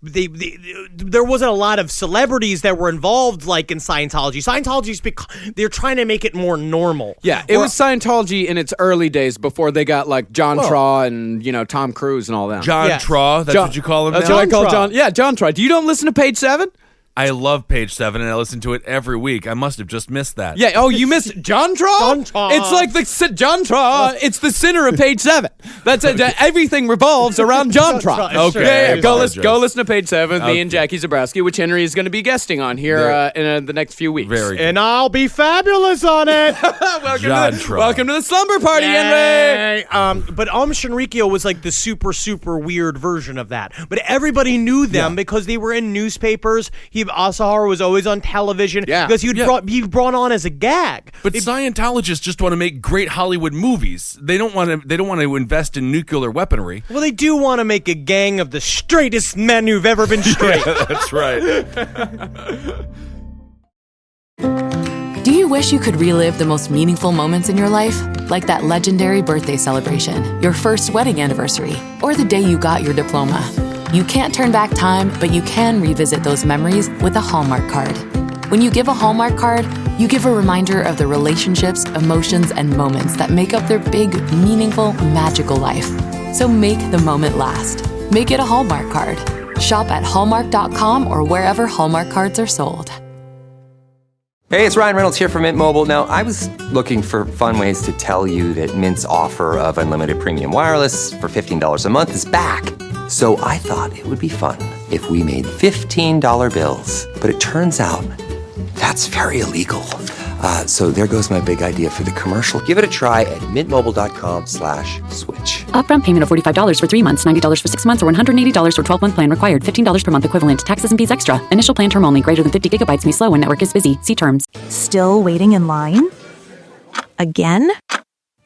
I: there wasn't a lot of celebrities that were involved like in Scientology. Scientology's they're trying to make it more normal.
J: Yeah, it was Scientology in its early days before they got like John Traw and, Tom Cruise and all that.
H: John Traw, that's what you call him
J: That's
H: now?
J: what I call John. Yeah, John Traw. You don't listen to Page 7?
H: I love Page 7, and I listen to it every week. I must have just missed that.
J: Yeah. Oh, you missed John Traw?
I: John Traw.
J: It's like John Traw. It's the center of Page 7. That's it. Everything revolves around John Traw.
H: Okay.
J: Yeah, go listen to Page 7. Me and Jackie Zabrowski, which Henry is going to be guesting on here in the next few weeks.
H: Very good.
I: And I'll be fabulous on it.
J: Welcome to the slumber party, Henry.
I: But Om Shinrikyo was like the super, super weird version of that. But everybody knew them because they were in newspapers. Asahara was always on television because he'd brought on as a gag.
H: But Scientologists just want to make great Hollywood movies. They don't want to invest in nuclear weaponry.
I: Well, they do want to make a gang of the straightest men who've ever been straight.
H: That's right.
E: Do you wish you could relive the most meaningful moments in your life? Like that legendary birthday celebration, your first wedding anniversary, or the day you got your diploma. You can't turn back time, but you can revisit those memories with a Hallmark card. When you give a Hallmark card, you give a reminder of the relationships, emotions, and moments that make up their big, meaningful, magical life. So make the moment last. Make it a Hallmark card. Shop at Hallmark.com or wherever Hallmark cards are sold.
D: Hey, it's Ryan Reynolds here from Mint Mobile. Now, I was looking for fun ways to tell you that Mint's offer of unlimited premium wireless for $15 a month is back. So I thought it would be fun if we made $15 bills. But it turns out that's very illegal. So there goes my big idea for the commercial. Give it a try at mintmobile.com/switch.
E: Upfront payment of $45 for 3 months, $90 for 6 months, or $180 for 12-month plan required. $15 per month equivalent. Taxes and fees extra. Initial plan term only. Greater than 50 gigabytes may slow when network is busy. See terms.
L: Still waiting in line? Again?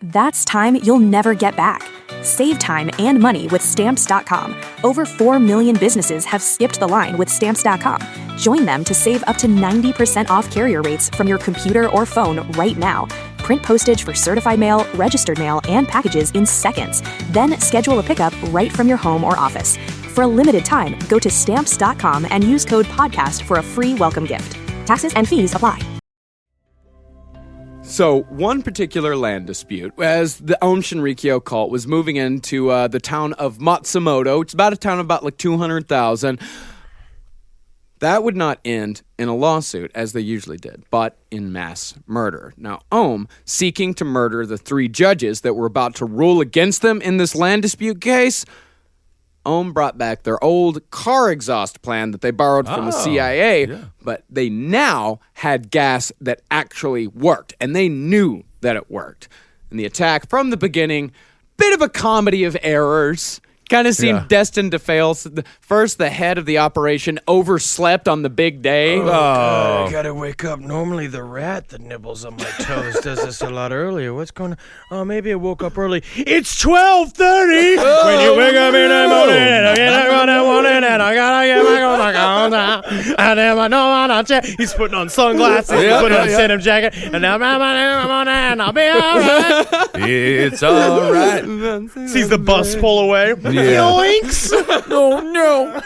L: That's time you'll never get back. Save time and money with Stamps.com. Over 4 million businesses have skipped the line with Stamps.com. Join them to save up to 90% off carrier rates from your computer or phone right now. Print postage for certified mail, registered mail, and packages in seconds. Then schedule a pickup right from your home or office. For a limited time, go to Stamps.com and use code PODCAST for a free welcome gift. Taxes and fees apply.
J: So, one particular land dispute, as the Om Shinrikyo cult was moving into the town of Matsumoto, which is about a town of about like 200,000, that would not end in a lawsuit, as they usually did, but in mass murder. Now, Om, seeking to murder the 3 judges that were about to rule against them in this land dispute case, Om brought back their old car exhaust plan that they borrowed from the CIA, but they now had gas that actually worked, and they knew that it worked. And the attack from the beginning, bit of a comedy of errors. kind of seemed destined to fail. So first, the head of the operation overslept on the big day.
I: I gotta wake up. Normally the rat that nibbles on my toes does this a lot earlier. What's going on? Oh, maybe I woke up early. It's 12:30 when you wake up in the morning and I get up in the morning and I gotta get back on the and then I know I'm not. He's putting on sunglasses, he's putting on a denim jacket, and now and I'll be alright.
H: It's alright.
I: Sees the bus pull away. Yoinks!
J: Oh no!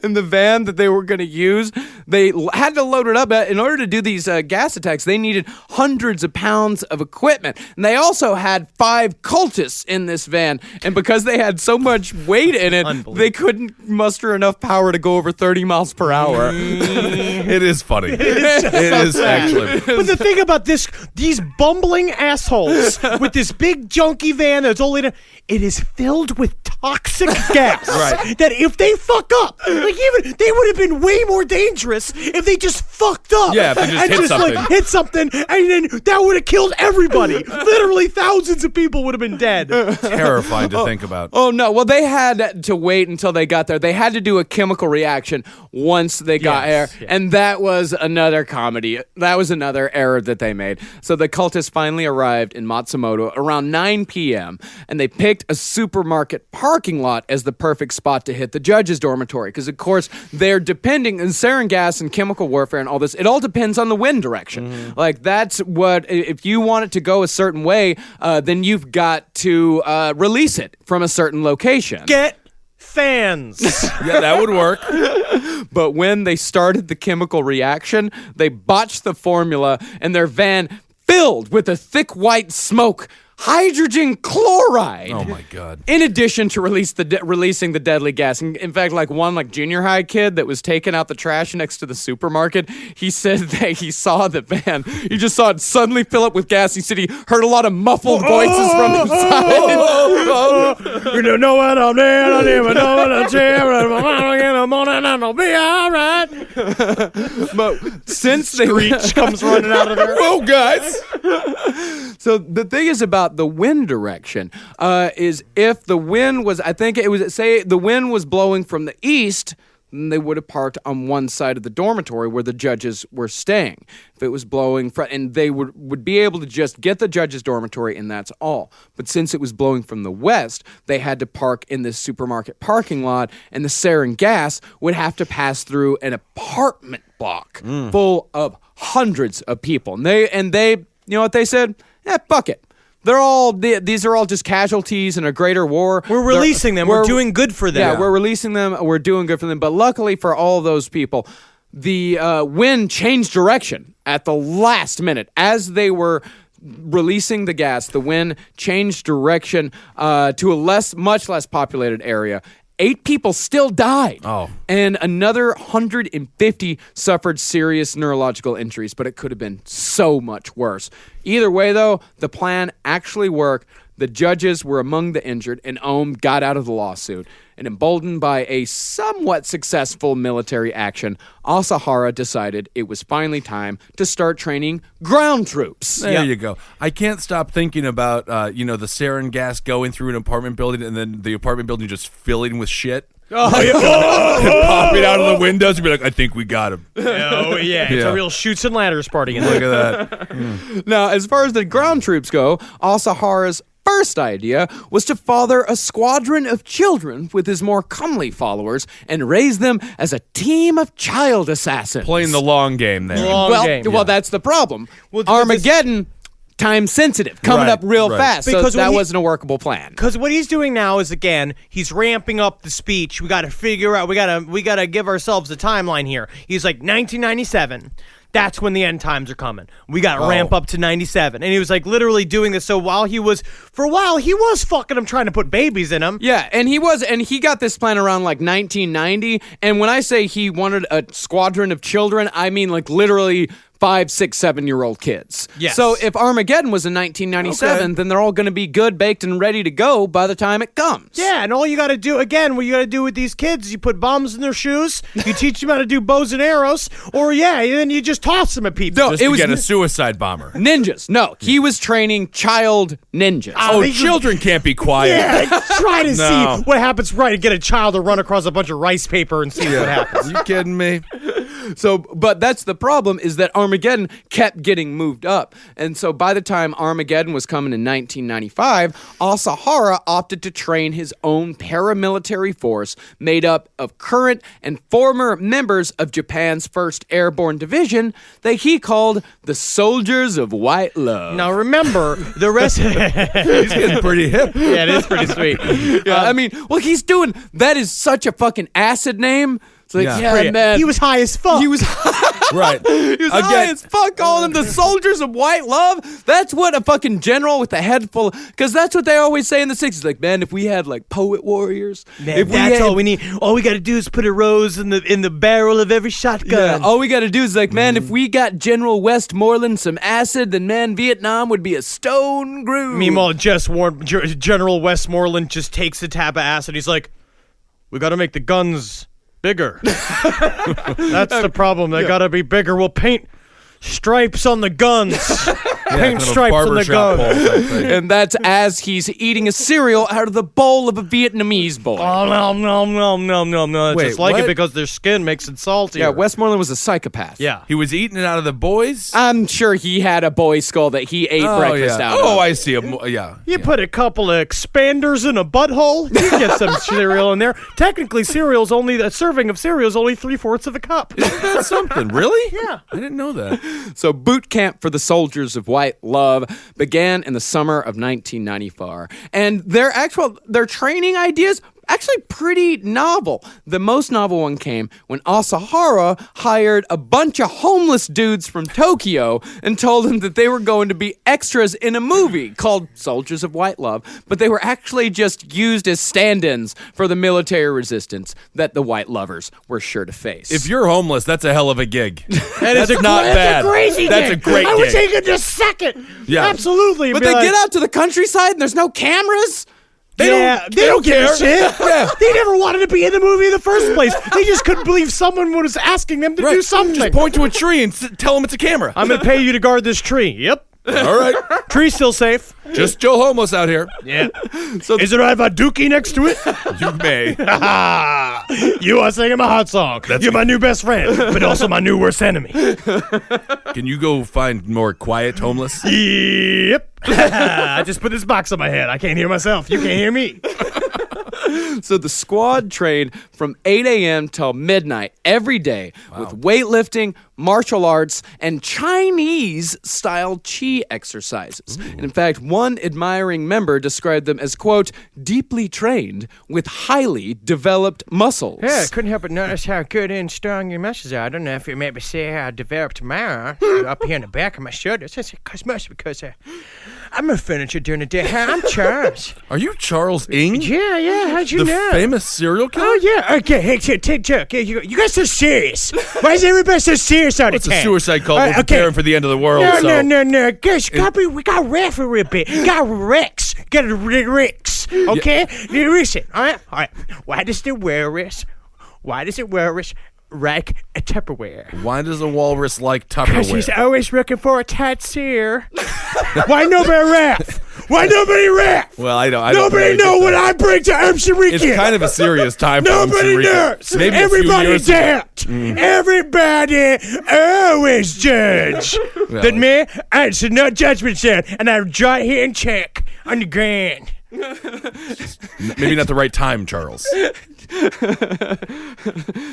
J: In the van that they were going to use, they had to load it up. In order to do these gas attacks, they needed hundreds of pounds of equipment. And they also had 5 cultists in this van. And because they had so much weight in it, they couldn't muster enough power to go over 30 miles per hour.
H: It is funny. It is actually.
I: But the thing about these bumbling assholes with this big junky van that's only it is filled with toxic gas.
H: Right.
I: That if they fuck up, like even they would have been way more dangerous if they just fucked up.
H: Yeah, if they just hit something.
I: Like hit something, and then that would have killed everybody. Literally thousands of people would have been dead.
H: Terrifying to think about.
J: Oh no! Well, they had to wait until they got there. They had to do a chemical reaction once they got there, and that was another comedy. That was another error that they made. So the cultists finally arrived in Matsumoto around 9 p.m. and they picked a supermarket parking lot as the perfect spot to hit the judge's dormitory. Because, of course, they're depending on sarin gas and chemical warfare and all this. It all depends on the wind direction. Like, that's what, if you want it to go a certain way, then you've got to release it from a certain location.
I: Get fans.
H: Yeah, that would work.
J: But when they started the chemical reaction, they botched the formula and their van filled with a thick white smoke. Hydrogen chloride.
H: Oh my God!
J: In addition to releasing the deadly gas, in fact, one junior high kid that was taking out the trash next to the supermarket, he said that he saw the van. He just saw it suddenly fill up with gas. He said he heard a lot of muffled voices from inside.
I: You don't know what I'm doing. I don't even know what I'm doing. In the morning, and I'll be all right.
J: But since
I: Screech comes running out of there.
H: Whoa, guys!
J: So the thing is about the wind direction is if the wind was, say the wind was blowing from the east, then they would have parked on one side of the dormitory where the judges were staying. If it was blowing and they would be able to just get the judges' dormitory and that's all. But since it was blowing from the west, they had to park in this supermarket parking lot, and the sarin gas would have to pass through an apartment block full of hundreds of people. And they, you know what they said? Fuck it. These are all just casualties in a greater war.
I: We're releasing them. We're doing good for them.
J: Yeah, we're releasing them. We're doing good for them. But luckily for all those people, the wind changed direction at the last minute. As they were releasing the gas, the wind changed direction to a much less populated area. 8 people still died.
H: Oh.
J: And another 150 suffered serious neurological injuries, but it could have been so much worse. Either way, though, the plan actually worked. The judges were among the injured, and Ohm got out of the lawsuit. And emboldened by a somewhat successful military action, Asahara decided it was finally time to start training ground troops.
H: There you go. I can't stop thinking about, the sarin gas going through an apartment building and then the apartment building just filling with shit.
I: Oh, yeah.
H: And popping out of the windows and be like, I think we got him.
I: Oh, yeah. It's a real chutes and ladders party in there.
H: Look at that.
J: Now, as far as the ground troops go, Asahara's first idea was to father a squadron of children with his more comely followers and raise them as a team of child assassins.
H: Playing the long game there.
J: Well, that's the problem. Armageddon, time sensitive, coming up real fast. Because that wasn't a workable plan.
I: Because what he's doing now is, again, he's ramping up the speech. We got to figure out. We got to give ourselves a timeline here. He's like 1997. That's when the end times are coming. We got to ramp up to 97. And he was literally doing this. So for a while, he was fucking them, trying to put babies in them.
J: Yeah, and he got this plan around 1990. And when I say he wanted a squadron of children, I mean literally 5, 6, 7-year-old kids.
I: Yes.
J: So if Armageddon was in 1997, then they're all going to be good, baked, and ready to go by the time it comes.
I: Yeah, and all you got to do, again, what you got to do with these kids is you put bombs in their shoes, you teach them how to do bows and arrows, or then you just toss them at people.
J: No,
H: Just to get a suicide bomber.
J: Ninjas. No, he was training child ninjas.
H: Oh, children can't be quiet.
I: Yeah, try to
H: No.
I: see what happens, right, and get a child to run across a bunch of rice paper and see what happens.
H: You kidding me?
J: So, but that's the problem, is that Armageddon kept getting moved up. And so by the time Armageddon was coming in 1995, Asahara opted to train his own paramilitary force made up of current and former members of Japan's 1st Airborne Division that he called the Soldiers of White Love.
I: Now remember, the rest...
H: He's getting pretty hip.
I: Yeah, it is pretty sweet.
J: I mean, well, he's doing... That is such a fucking acid name. It's like, yeah, man.
I: He was high as fuck.
J: He was
H: Right.
J: He was high as fuck, calling them the Soldiers of White Love. That's what a fucking general with a head full of... Because that's what they always say in the 60s. Like, man, if we had, like, poet warriors...
I: Man, that's all we need. All we got to do is put a rose in the barrel of every shotgun.
J: Yeah, all we got to do is, like, man, if we got General Westmoreland some acid, then, man, Vietnam would be a stone groove.
I: Meanwhile, General Westmoreland just takes a tab of acid. He's like, we got to make the guns... bigger. That's the problem. They gotta be bigger. We'll paint stripes on the guns. Paint stripes on the guns.
J: And that's as he's eating a cereal out of the bowl of a Vietnamese boy.
I: Oh, no.
H: Wait,
I: Just like
H: what?
I: it because their skin makes it salty.
J: Yeah, Westmoreland was a psychopath.
I: Yeah.
H: He was eating it out of the boys?
J: I'm sure he had a boy skull that he ate breakfast out of.
H: Oh, I see. Yeah.
I: You put a couple of expanders in a butthole, you get some cereal in there. Technically, a serving of cereal is only 3/4 of a cup.
H: Isn't that something? Really?
I: Yeah.
H: I didn't know that.
J: So boot camp for the Soldiers of White Love began in the summer of 1994. And their training ideas actually pretty novel. The most novel one came when Asahara hired a bunch of homeless dudes from Tokyo and told them that they were going to be extras in a movie called Soldiers of White Love, but they were actually just used as stand-ins for the military resistance that the White Lovers were sure to face.
H: If you're homeless, that's a hell of a gig.
I: That's
H: not bad.
I: That's a crazy
H: That's
I: gig.
H: a great
I: I would
H: gig.
I: take it just second.
H: Yeah.
I: Absolutely.
J: But they get out to the countryside and there's no cameras?
I: They don't give a shit.
H: Yeah.
I: They never wanted to be in the movie in the first place. They just couldn't believe someone was asking them to do something.
H: Just point to a tree and tell them it's a camera.
I: I'm going to pay you to guard this tree. Yep.
H: All right.
I: Tree's still safe.
H: Just Joe Homeless out here.
I: Yeah. So is it I have a dookie next to it?
H: You may.
I: You are singing my hot song. You're my new best friend, but also my new worst enemy.
H: Can you go find more quiet homeless?
I: Yep. I just put this box on my head. I can't hear myself. You can't hear me.
J: So the squad trained from 8 a.m. till midnight every day with weightlifting, martial arts, and Chinese-style chi exercises. And in fact, one admiring member described them as, quote, deeply trained with highly developed muscles.
I: Yeah, I couldn't help but notice how good and strong your muscles are. I don't know if you maybe see how developed mine are up here in the back of my shoulders. That's mostly because I'm a furniture during the day. Hi, I'm Charles.
H: Are you Charles Ng?
I: Yeah. How'd you know?
H: The famous serial killer?
I: Oh, yeah. Okay, hey, take Chuck. You guys so serious. Why is everybody so serious all the
H: It's
I: time?
H: a suicide cult. We're preparing for the end of the world.
I: No. Guys, we got Raph a little bit. Got Rex. Got a Rex. Okay? Now listen, all right. Why does it wear like a Tupperware?
H: Why does a walrus like
I: Because he's
H: Tupperware?
I: always looking for a tatsier. Why nobody Raph? Why nobody Raph?
H: Well, I don't.
I: Nobody know what I bring to Shinrikyo.
H: It's kind of a serious time for
I: Nobody knows.
H: Maybe
I: Everybody doubt.
H: Mm.
I: Everybody always judge.
H: Well,
I: But me, it's a no judgment zone, and I draw it here and check on the ground.
H: Maybe not the right time, Charles.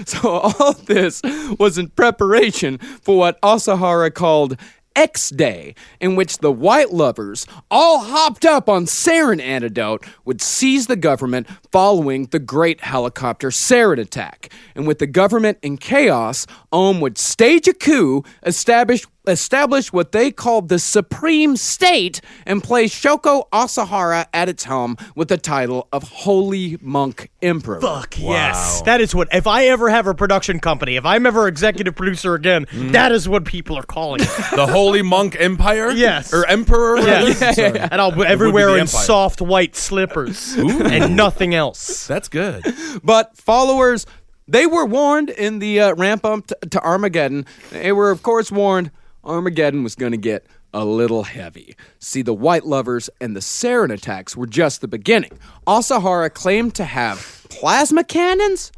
J: So all this was in preparation for what Asahara called X Day, in which the White Lovers, all hopped up on sarin antidote, would seize the government following the Great Helicopter Sarin Attack. And with the government in chaos, Ohm would stage a coup, establish established what they called the Supreme State and placed Shoko Asahara at its helm with the title of Holy Monk Emperor.
I: Fuck yes. That is what, if I ever have a production company, if I'm ever executive producer again, that is what people are calling it.
H: The Holy Monk Empire?
I: Yes.
H: Or Emperor?
I: Yes.
H: Yeah.
I: And I'll everywhere in soft white slippers and nothing else.
H: That's good.
J: But followers, they were warned in the ramp up to Armageddon. They were, of course, warned Armageddon was going to get a little heavy. See, the White Lovers and the Sarin attacks were just the beginning. Asahara claimed to have plasma cannons,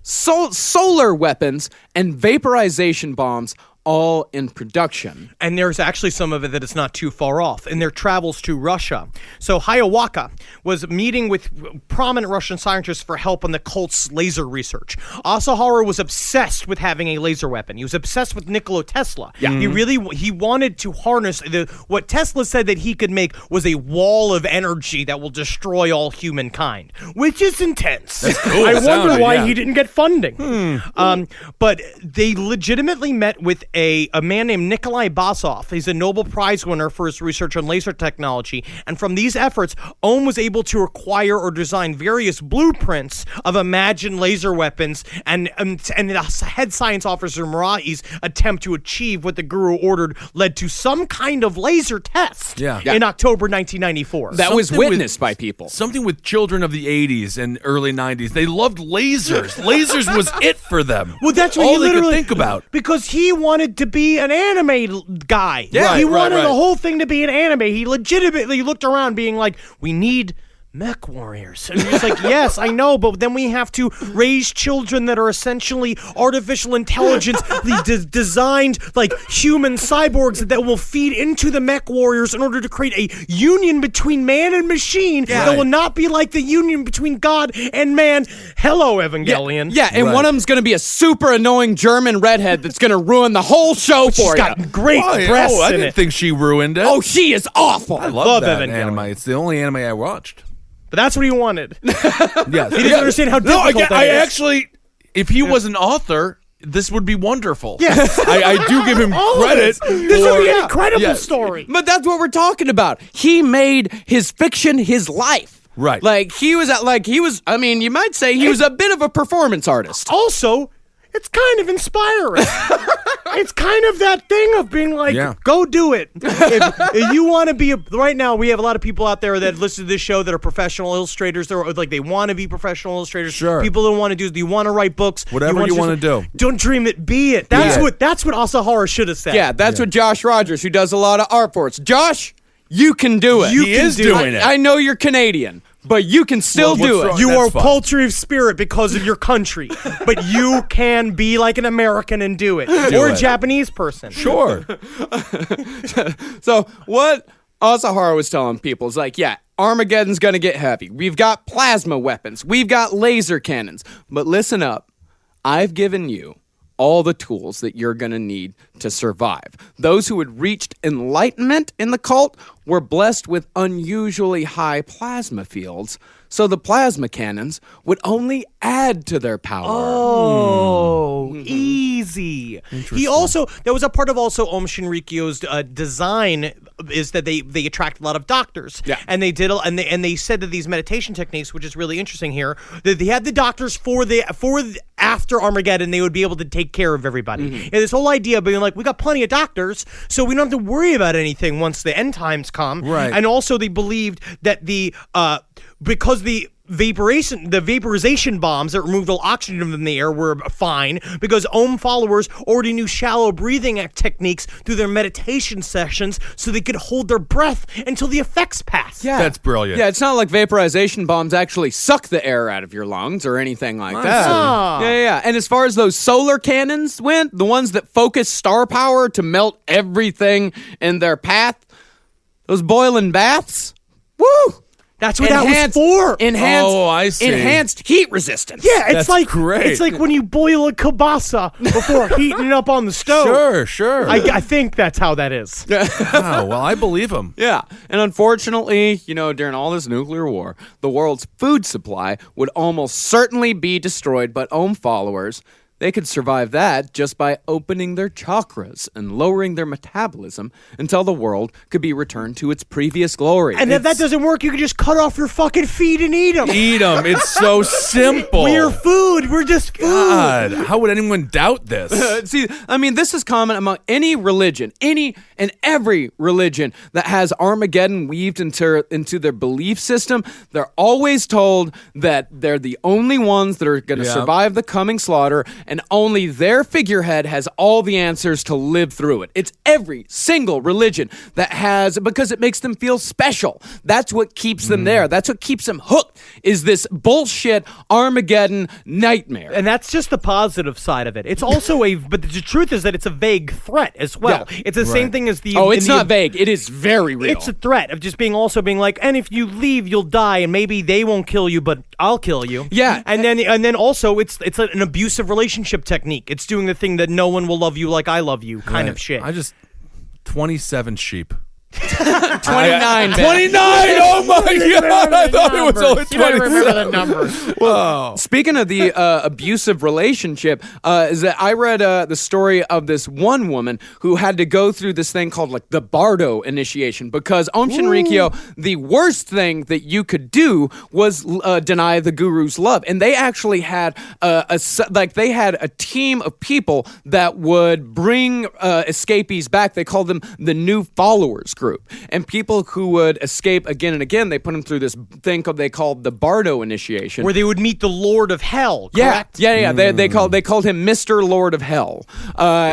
J: solar weapons, and vaporization bombs all in production.
I: And there's actually some of it that is not too far off in their travels to Russia. So Hayawaka was meeting with prominent Russian scientists for help on the cult's laser research. Asahara was obsessed with having a laser weapon. He was obsessed with Nikola Tesla. Yeah. He wanted to harness what Tesla said that he could make was a wall of energy that will destroy all humankind, which is intense.
H: That's cool.
I: I wonder why he didn't get funding. But they legitimately met with a man named Nikolai Basov. He's a Nobel Prize winner for his research on laser technology. And from these efforts, Ohm was able to acquire or design various blueprints of imagined laser weapons and the head science officer Murai's attempt to achieve what the guru ordered led to some kind of laser test in October 1994.
J: That was witnessed by people.
H: Something with children of the 80s and early 90s. They loved lasers. Lasers was it for them.
I: Well, that's what
H: all they could think about.
I: Because he wanted to be an anime guy.
H: Yeah,
I: he wanted the whole thing to be an anime. He legitimately looked around being like, we need mech warriors. And he's like, yes, I know, but then we have to raise children that are essentially artificial intelligence designed like human cyborgs that will feed into the mech warriors in order to create a union between man and machine that will not be like the union between God and man. Hello, Evangelion.
J: Yeah, and one of them's going to be a super annoying German redhead that's going to ruin the whole show for you.
I: She's got great breasts
H: I
I: in
H: didn't
I: it.
H: think she ruined it.
J: Oh, she is awful.
H: I love that
I: Evangelion.
H: anime. It's the only anime I watched.
I: But that's what he wanted.
H: Yes.
I: He didn't understand how difficult that is.
H: Actually, if he was an author, this would be wonderful.
I: Yes.
H: I do give him credit.
I: This would be an incredible story.
J: But that's what we're talking about. He made his fiction his life.
H: Right.
J: I mean, you might say he was a bit of a performance artist.
I: Also, it's kind of inspiring. It's kind of that thing of being like, go do it. If you want to be right now, we have a lot of people out there that listen to this show that are professional illustrators. They're like, they want to be professional illustrators.
H: Sure.
I: People don't want to do. You want to write books.
H: Whatever you want to do.
I: Don't dream it. Be it. That's what Asahara should have said.
J: Yeah, that's what Josh Rogers, who does a lot of art for us. Josh, you can do it.
H: He is doing it.
J: I know you're Canadian, but you can still do it.
I: You are paltry of spirit because of your country, but you can be like an American and do it. Or a Japanese person.
H: Sure.
J: So what Asahara was telling people is like, Armageddon's going to get heavy. We've got plasma weapons. We've got laser cannons. But listen up. I've given you all the tools that you're going to need to survive. Those who had reached enlightenment in the cult were blessed with unusually high plasma fields, so the plasma cannons would only add to their power.
I: Oh, easy. He also, there was a part of also Om Shinrikyo's design is that they attract a lot of doctors.
J: Yeah.
I: And they did, and they said that these meditation techniques, which is really interesting here, that they had the doctors after Armageddon, they would be able to take care of everybody. And this whole idea of being like, we got plenty of doctors, so we don't have to worry about anything once the end times come.
H: Right.
I: And also they believed that because the vaporization bombs that removed all oxygen from the air were fine because Om followers already knew shallow breathing techniques through their meditation sessions so they could hold their breath until the effects passed.
J: Yeah.
H: That's brilliant.
J: Yeah, it's not like vaporization bombs actually suck the air out of your lungs or anything like that. Yeah. And as far as those solar cannons went, the ones that focus star power to melt everything in their path, those boiling baths, woo!
I: That's what that was for.
H: I see.
J: Enhanced heat resistance.
I: Yeah, it's
H: That's
I: like
H: great.
I: It's like when you boil a kielbasa before heating it up on the stove.
H: Sure.
I: I think that's how that is.
H: Wow, well, I believe him.
J: Yeah, and unfortunately, during all this nuclear war, the world's food supply would almost certainly be destroyed, but Ohm followers, they could survive that just by opening their chakras and lowering their metabolism until the world could be returned to its previous glory.
I: And if that doesn't work, you can just cut off your fucking feet and eat them.
H: Eat them. It's so simple.
I: We're food. We're just food.
H: God, how would anyone doubt this?
J: See, I mean, this is common among any religion, any and every religion that has Armageddon weaved into their belief system. They're always told that they're the only ones that are going to survive the coming slaughter, and only their figurehead has all the answers to live through it. It's every single religion that has, because it makes them feel special. That's what keeps them there. That's what keeps them hooked, is this bullshit Armageddon nightmare.
I: And that's just the positive side of it. It's also but the truth is that it's a vague threat as well. Yeah. It's the same thing as the...
J: Oh, it's not vague. It is very real.
I: It's a threat of just being like, and if you leave, you'll die, and maybe they won't kill you, but I'll kill you.
J: Yeah.
I: And then also it's an abusive relationship technique. It's doing the thing that no one will love you like I love you kind of shit.
H: 27 sheep.
J: 29.
H: 29! Oh my God! I thought it was only 27.
I: You don't remember the numbers.
J: Well, speaking of the abusive relationship, is that I read the story of this one woman who had to go through this thing called like the Bardo initiation, because Om Shinrikyo, the worst thing that you could do was deny the guru's love, and they actually had they had a team of people that would bring escapees back. They called them the New Followers group, and people who would escape again and again, they put them through this thing they called the Bardo initiation,
I: where they would meet the Lord of Hell. Correct?
J: Yeah. They called him Mr. Lord of Hell.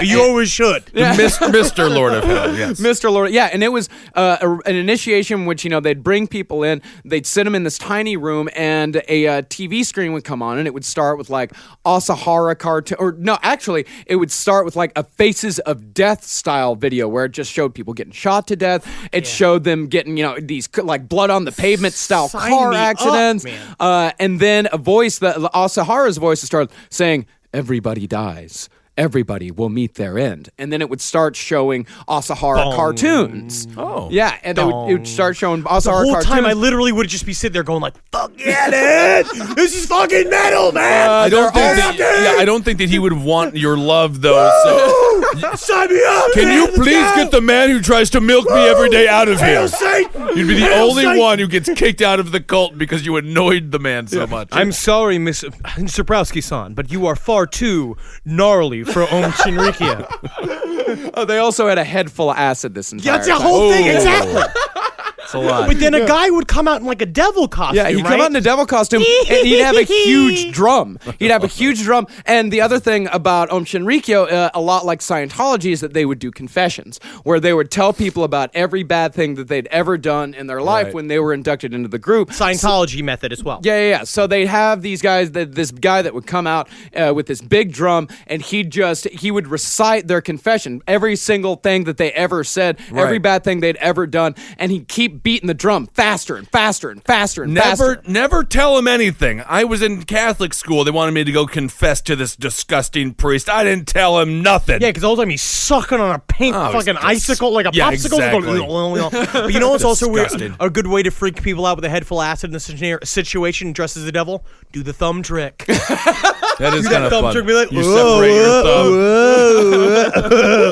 I: You always should.
H: Mr. Lord of Hell. Yes,
J: Mr. Lord. Yeah, and it was an initiation which they'd bring people in, they'd sit them in this tiny room, and a TV screen would come on, and it would start with like Asahara cartoon, or no, actually, it would start with like a Faces of Death style video where it just showed people getting shot to death. It showed them getting, these like blood on the pavement style car accidents. And then a voice, Asahara's voice, started saying, "Everybody dies. Everybody will meet their end." And then it would start showing Asahara cartoons.
H: Oh.
J: Yeah, and it would start showing Asahara cartoons.
I: The whole time I literally would just be sitting there going like, fuck yeah, dude! This is fucking metal, man!
H: I don't think that he would want your love, though. So.
I: Sign me up!
H: Can you please get the man who tries to milk me every day out of here? You'd be the only one who gets kicked out of the cult because you annoyed the man so much.
I: I'm sorry, Mr. Zabrowski-san, but you are far too gnarly for Om Shinrikyo.
J: They also had a head full of acid this entire time.
I: That's a whole thing, exactly.
H: It's a lot.
I: But then a guy would come out in like a devil costume.
J: Yeah, he'd come out in a devil costume, and he'd have a huge drum. And the other thing about Om Shinrikyo, a lot like Scientology, is that they would do confessions, where they would tell people about every bad thing that they'd ever done in their life when they were inducted into the group.
I: Scientology method as well.
J: Yeah. So they'd have these guys, this guy that would come out with this big drum, and he would recite their confession, every single thing that they ever said, every bad thing they'd ever done, and he'd keep beating the drum faster and faster and faster and faster.
H: Never tell him anything. I was in Catholic school. They wanted me to go confess to this disgusting priest. I didn't tell him nothing.
I: Yeah, because all the time he's sucking on a pink fucking icicle, like a popsicle.
H: Exactly.
I: But you know what's also weird? A good way to freak people out with a head full of acid in the situation dressed as the devil? Do the thumb trick.
H: That is kind of fun.
I: Trick, be like,
H: you separate your thumb.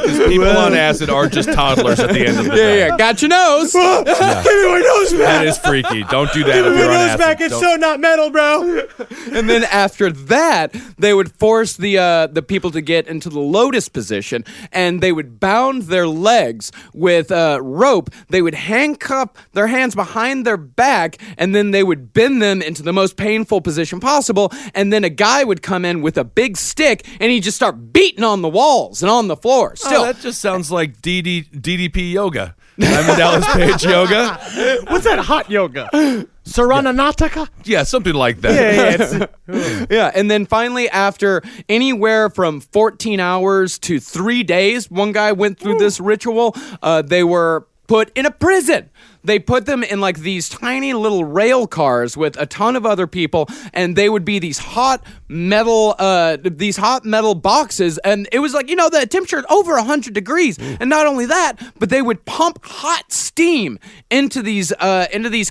H: Because people on acid are just toddlers at the end of the day.
J: Yeah. Got your nose.
I: Give me my nose back.
H: That is freaky. Don't do that if you're on acid.
I: Back. It's so not metal, bro.
J: And then after that, they would force the people to get into the lotus position, and they would bound their legs with rope. They would handcuff their hands behind their back, and then they would bend them into the most painful position possible. And then a guy would come in with a big stick, and he'd just start beating on the walls and on the floor. Still,
H: that just sounds like DDP yoga. Diamond Dallas Page yoga.
I: What's that hot yoga? Sarananataka?
H: Yeah, something like that.
J: Yeah. And then finally, after anywhere from 14 hours to 3 days, one guy went through this ritual. They were put in a prison. they put them in like these tiny little rail cars with a ton of other people, and they would be these hot metal boxes, and it was like, the temperature over 100 degrees. And not only that, but they would pump hot steam into these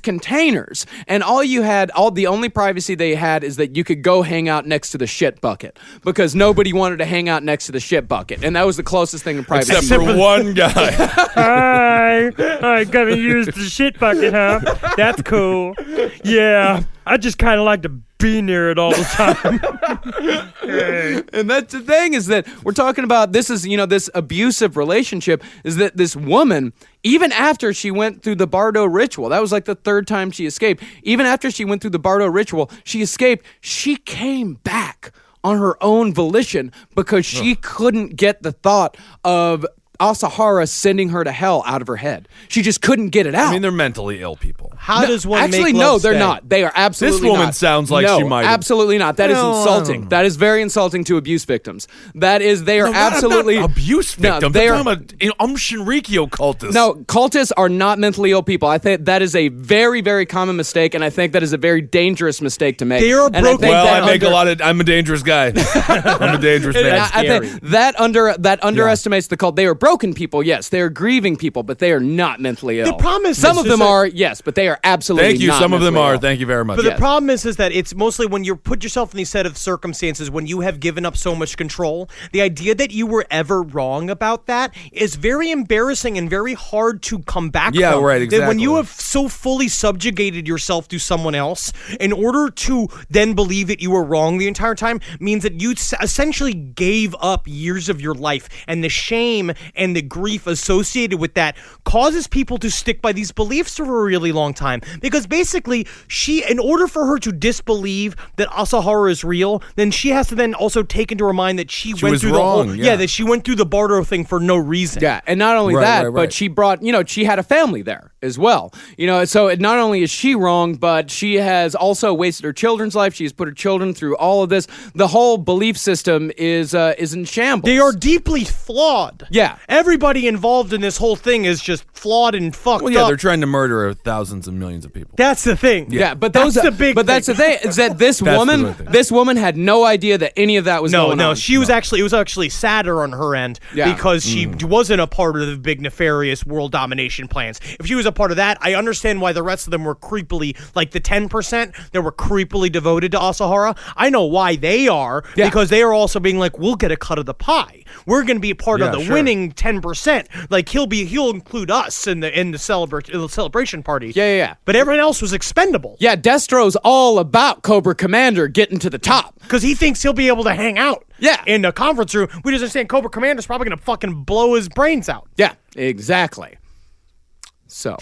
J: containers, and the only privacy they had is that you could go hang out next to the shit bucket, because nobody wanted to hang out next to the shit bucket, and that was the closest thing to privacy.
H: Except for one guy.
I: Hi, I gotta use the shit bucket, huh? That's cool. Yeah, I just kind of like to be near it all the time.
J: And that's the thing, is that we're talking about this abusive relationship, is that this woman, even after she went through the Bardo ritual, that was like the third time she escaped, even after she went through the Bardo ritual, she escaped, she came back on her own volition because she couldn't get the thought of Asahara sending her to hell out of her head. She just couldn't get it out.
H: I mean, they're mentally ill people.
I: How does one
J: actually,
I: make
J: no,
I: love
J: they're
I: stay?
J: not. They are absolutely
H: This woman
J: not.
H: sounds like
J: no,
H: she might have.
J: absolutely not. That is insulting. That is very insulting to abuse victims. They are absolutely
H: not abuse victims.
J: No,
H: they're talking about Shinrikyo cultists.
J: No, cultists are not mentally ill people. I think that is a very, very common mistake, and I think that is a very dangerous mistake to make.
I: They are broken.
H: I'm a dangerous guy. I'm a dangerous man.
J: I think that underestimates the cult. They are broken people, yes. They are grieving people, but they are not mentally ill.
I: The problem is
J: some of them are, yes, but they are absolutely
H: Thank you.
J: not
H: Some of them
J: mentally
H: are.
J: ill.
H: Thank you very much.
I: But the problem is that it's mostly when you put yourself in these set of circumstances, when you have given up so much control, the idea that you were ever wrong about that is very embarrassing and very hard to come back from.
H: Yeah, right, exactly.
I: That when you have so fully subjugated yourself to someone else, in order to then believe that you were wrong the entire time, means that you essentially gave up years of your life, and the shame and the grief associated with that causes people to stick by these beliefs for a really long time. Because basically, in order for her to disbelieve that Asahara is real, then she has to then also take into her mind that she went
H: was
I: through
H: wrong,
I: the whole,
H: yeah.
I: that she went through the Bardo thing for no reason.
J: Yeah, and not only but she brought, she had a family there as well. So not only is she wrong, but she has also wasted her children's life. She has put her children through all of this. The whole belief system is in shambles.
I: They are deeply flawed.
J: Yeah.
I: Everybody involved in this whole thing is just flawed and fucked
H: Well, yeah,
I: up.
H: they're trying to murder thousands and millions of people.
I: That's the thing.
J: Yeah, but
I: that's the big thing.
J: that's the thing, is that this woman had no idea that any of that was going on.
I: No, she was actually, it was actually sadder on her end because she wasn't a part of the big nefarious world domination plans. If she was a part of that, I understand why the rest of them were creepily, like the 10% that were creepily devoted to Asahara. I know why they are, because they are also being like, we'll get a cut of the pie. We're going to be a part of the winning 10%. Like he'll include us in the celebration party.
J: Yeah.
I: But everyone else was expendable.
J: Yeah, Destro's all about Cobra Commander getting to the top.
I: Because he thinks he'll be able to hang out in the conference room. We just understand Cobra Commander's probably going to fucking blow his brains out.
J: Yeah, exactly. So...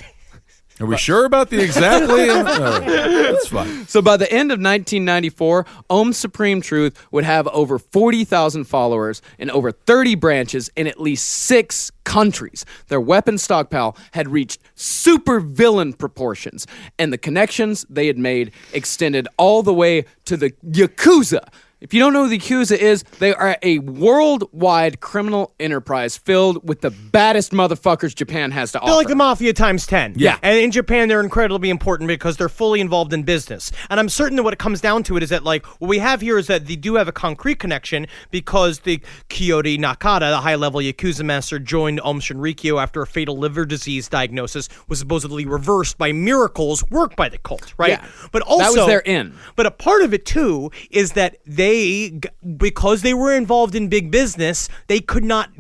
H: Are we sure about the exactly? That's fine.
J: So by the end of 1994, Ohm's Supreme Truth would have over 40,000 followers in over 30 branches in at least 6 countries. Their weapon stockpile had reached supervillain proportions, and the connections they had made extended all the way to the Yakuza. If you don't know who the Yakuza is, they are a worldwide criminal enterprise filled with the baddest motherfuckers Japan has to offer.
I: They're like the mafia times 10.
J: Yeah.
I: And in Japan, they're incredibly important because they're fully involved in business. And I'm certain that what it comes down to it is that, like, what we have here is that they do have a concrete connection because the Kyoto Nakata, the high-level Yakuza master, joined Om Shinrikyo after a fatal liver disease diagnosis was supposedly reversed by miracles worked by the cult, right?
J: Yeah.
I: But also...
J: That was their in.
I: But a part of it, too, is that because they were involved in big business, they could not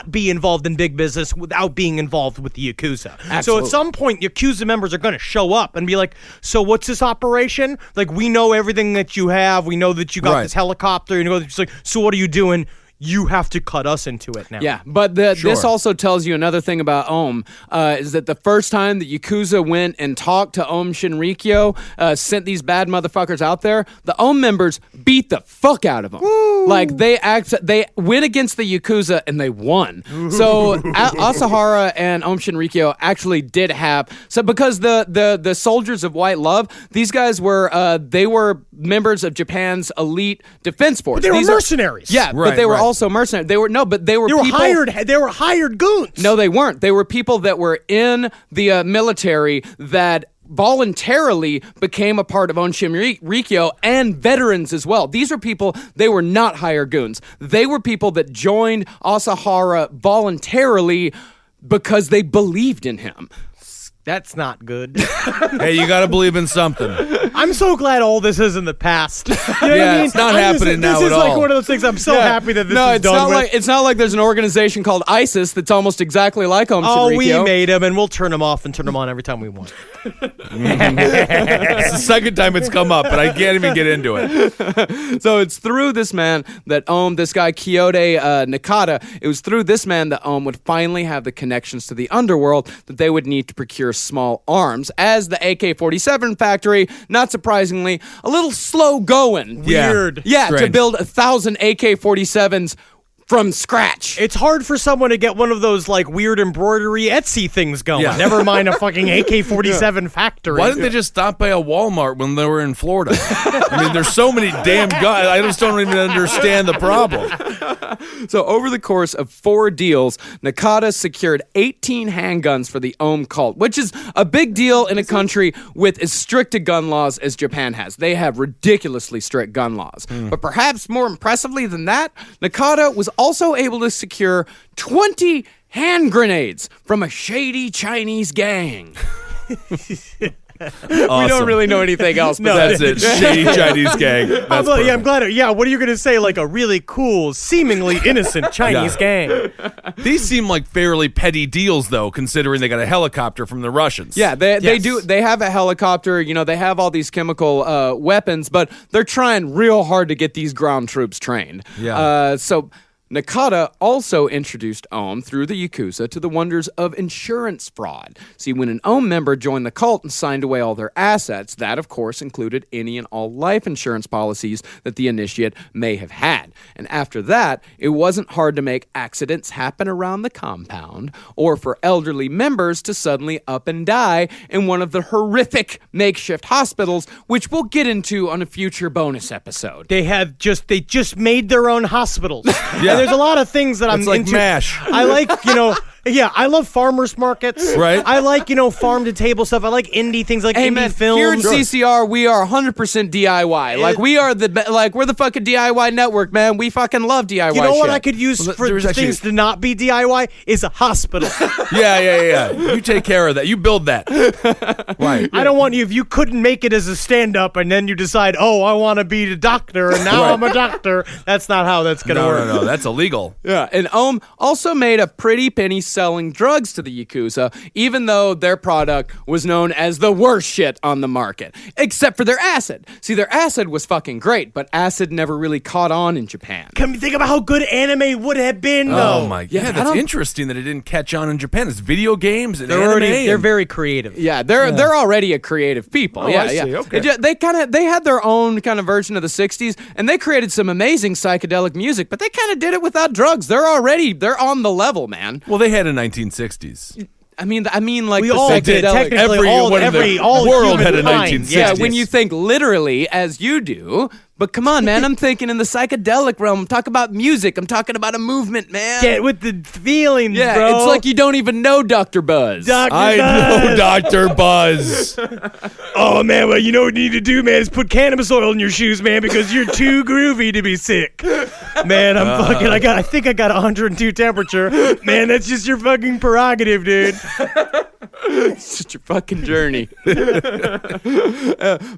I: be involved in big business without being involved with the Yakuza.
J: Absolutely.
I: So at some point, Yakuza members are going to show up and be like, so what's this operation? Like, we know everything that you have. We know that you got this helicopter. You know, it's like, so what are you doing? You have to cut us into it now.
J: Yeah, but this also tells you another thing about Om, is that the first time the Yakuza went and talked to Om Shinrikyo, sent these bad motherfuckers out there, the Om members beat the fuck out of them. Woo! Like, they went against the Yakuza and they won. So Asahara and Om Shinrikyo actually did have, so because the soldiers of White Love, these guys were, they were members of Japan's elite defense force.
I: But they were mercenaries.
J: But they were also also mercenaries. They were people,
I: hired. They were hired goons.
J: No, they weren't. They were people that were in the military that voluntarily became a part of On Shinrikyo, and veterans as well. These are people, they were not hired goons. They were people that joined Asahara voluntarily because they believed in him.
I: That's not good.
H: Hey, you got to believe in something.
I: I'm so glad all this is in the past. You know what I mean?
H: It's not happening now at all.
I: This is like one of those things. I'm so happy that this is done with.
J: It's not like there's an organization called ISIS that's almost exactly like Om Shinrikyo.
I: Oh, we made them, and we'll turn them off and turn them on every time we want.
H: It's the second time it's come up, but I can't even get into it.
J: So it's through this man that this guy Kyoto Nakata, it was through this man that would finally have the connections to the underworld that they would need to procure small arms, as the AK-47 factory, not surprisingly, a little slow going.
I: Weird.
J: Yeah,
H: Strange.
J: to build 1,000 AK-47s from scratch.
I: It's hard for someone to get one of those like weird embroidery Etsy things going.
H: Yeah.
I: Never mind a fucking AK-47 factory.
H: Why didn't they just stop by a Walmart when they were in Florida? I mean, there's so many damn guys. I just don't even understand the problem.
J: So over the course of 4 deals, Nakata secured 18 handguns for the Ohm cult, which is a big deal in a country with as strict a gun laws as Japan has. They have ridiculously strict gun laws. But perhaps more impressively than that, Nakata was also able to secure 20 hand grenades from a shady Chinese gang.
H: Awesome.
J: We don't really know anything else, but
H: That's it. Shady Chinese gang. That's
I: I'm glad. Yeah, what are you going to say? Like a really cool, seemingly innocent Chinese gang.
H: These seem like fairly petty deals, though, considering they got a helicopter from the Russians.
J: Yeah, they do. They have a helicopter. You know, they have all these chemical weapons, but they're trying real hard to get these ground troops trained.
H: Yeah.
J: So Nakata also introduced Ohm through the Yakuza to the wonders of insurance fraud. See, when an Ohm member joined the cult and signed away all their assets, that, of course, included any and all life insurance policies that the initiate may have had. And after that, it wasn't hard to make accidents happen around the compound, or for elderly members to suddenly up and die in one of the horrific makeshift hospitals, which we'll get into on a future bonus episode.
I: They just made their own hospitals.
H: Yeah.
I: And there's a lot of things that I'm
H: It's like
I: into.
H: MASH.
I: I like, yeah, I love farmers markets.
H: Right.
I: I like, farm to table stuff. I like indie things like
J: Hey,
I: indie
J: man,
I: films.
J: here at CCR, we are 100% DIY. Like, we're the fucking DIY network, man. We fucking love DIY
I: You know what
J: shit.
I: I could use for
H: there's
I: things
H: actually-
I: to not be DIY is a hospital.
H: Yeah. You take care of that. You build that. Right.
I: I don't want you, if you couldn't make it as a stand-up and then you decide, oh, I want to be a doctor and now I'm a doctor. That's not how that's going to work.
H: No. That's illegal.
J: Yeah, and Ohm also made a pretty penny selling drugs to the Yakuza, even though their product was known as the worst shit on the market, except for their acid. See, their acid was fucking great, but acid never really caught on in Japan.
I: Come think about how good anime would have been, though.
H: Oh, my God. Yeah, that's interesting that it didn't catch on in Japan. It's video games and
I: They're very creative.
J: Yeah, they're already a creative people.
H: Oh,
J: yeah,
H: I see. Okay.
J: They had their own kind of version of the 60s, and they created some amazing psychedelic music, but they kind of did it without drugs. They're on the level, man.
H: Well, they had a 1960s.
J: I mean, like
I: We
J: the
I: all did.
J: psychedelic.
I: Technically, all
H: world had a
I: humankind.
H: 1960s.
J: Yeah, when you think literally as you do. But come on, man, I'm thinking in the psychedelic realm. I'm talking about music. I'm talking about a movement, man.
I: Get with the feelings,
J: Yeah,
I: bro.
J: it's like you don't even know Dr. Buzz.
H: I know Dr. Buzz.
I: Oh, man, well, you know what you need to do, man, is put cannabis oil in your shoes, man, because you're too groovy to be sick. Man, I think I got 102 temperature. Man, that's just your fucking prerogative, dude.
J: It's just your fucking journey. But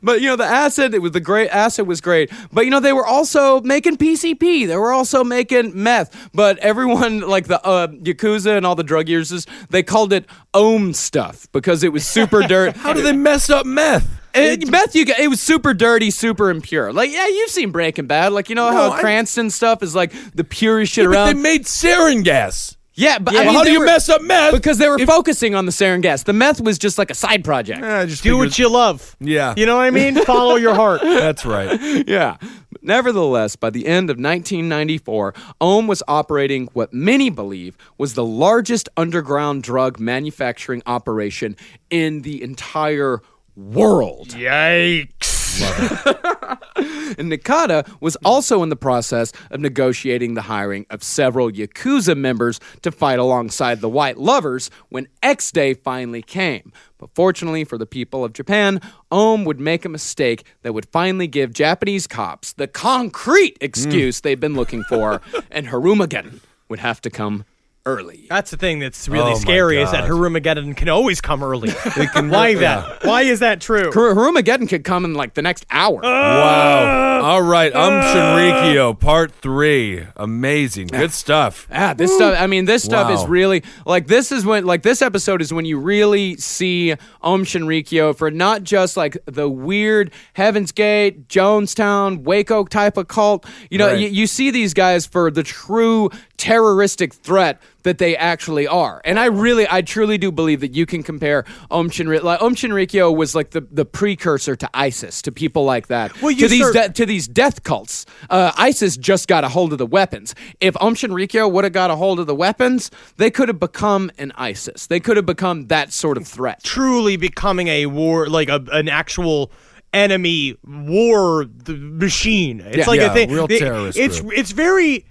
J: the acid was great. But they were also making PCP. They were also making meth. But everyone, like the Yakuza and all the drug users, they called it Ohm stuff because it was super dirty.
H: How do they mess up meth?
J: It was super dirty, super impure. Like, yeah, you've seen Breaking Bad. Like, how Cranston stuff is like the purest shit around.
H: But they made sarin gas.
J: Yeah, but
H: how do you mess up meth?
J: Because they were focusing on the sarin gas. The meth was just like a side project.
I: Do what you love.
H: Yeah.
I: You know what I mean? Follow your heart.
H: That's right.
J: Yeah. Nevertheless, by the end of 1994, Ohm was operating what many believe was the largest underground drug manufacturing operation in the entire world.
I: Yikes.
J: And Nakata was also in the process of negotiating the hiring of several Yakuza members to fight alongside the White Lovers when X Day finally came. But fortunately for the people of Japan, Ohm would make a mistake that would finally give Japanese cops the concrete excuse they've been looking for, and Harumageddon would have to come early.
I: That's the thing that's really scary is that Harumageddon can always come early. Why that? Why is that true?
J: Harumageddon could come in like the next hour.
H: Wow. All right. Shinrikyo, part 3. Amazing. Good stuff.
J: This stuff, I mean, this stuff is really, like, this episode is when you really see Shinrikyo for not just, like, the weird Heaven's Gate, Jonestown, Waco type of cult. You know, you see these guys for the true terroristic threat that they actually are. And I truly do believe that you can compare Shinrikyo. Like, Shinrikyo was like the precursor to ISIS, to people like that. Well, to these death cults. ISIS just got a hold of the weapons. If Shinrikyo would have got a hold of the weapons, they could have become an ISIS. They could have become that sort of threat.
I: Truly becoming a war, like an actual enemy war machine. It's like a thing.
H: Real terrorist group.
I: It's very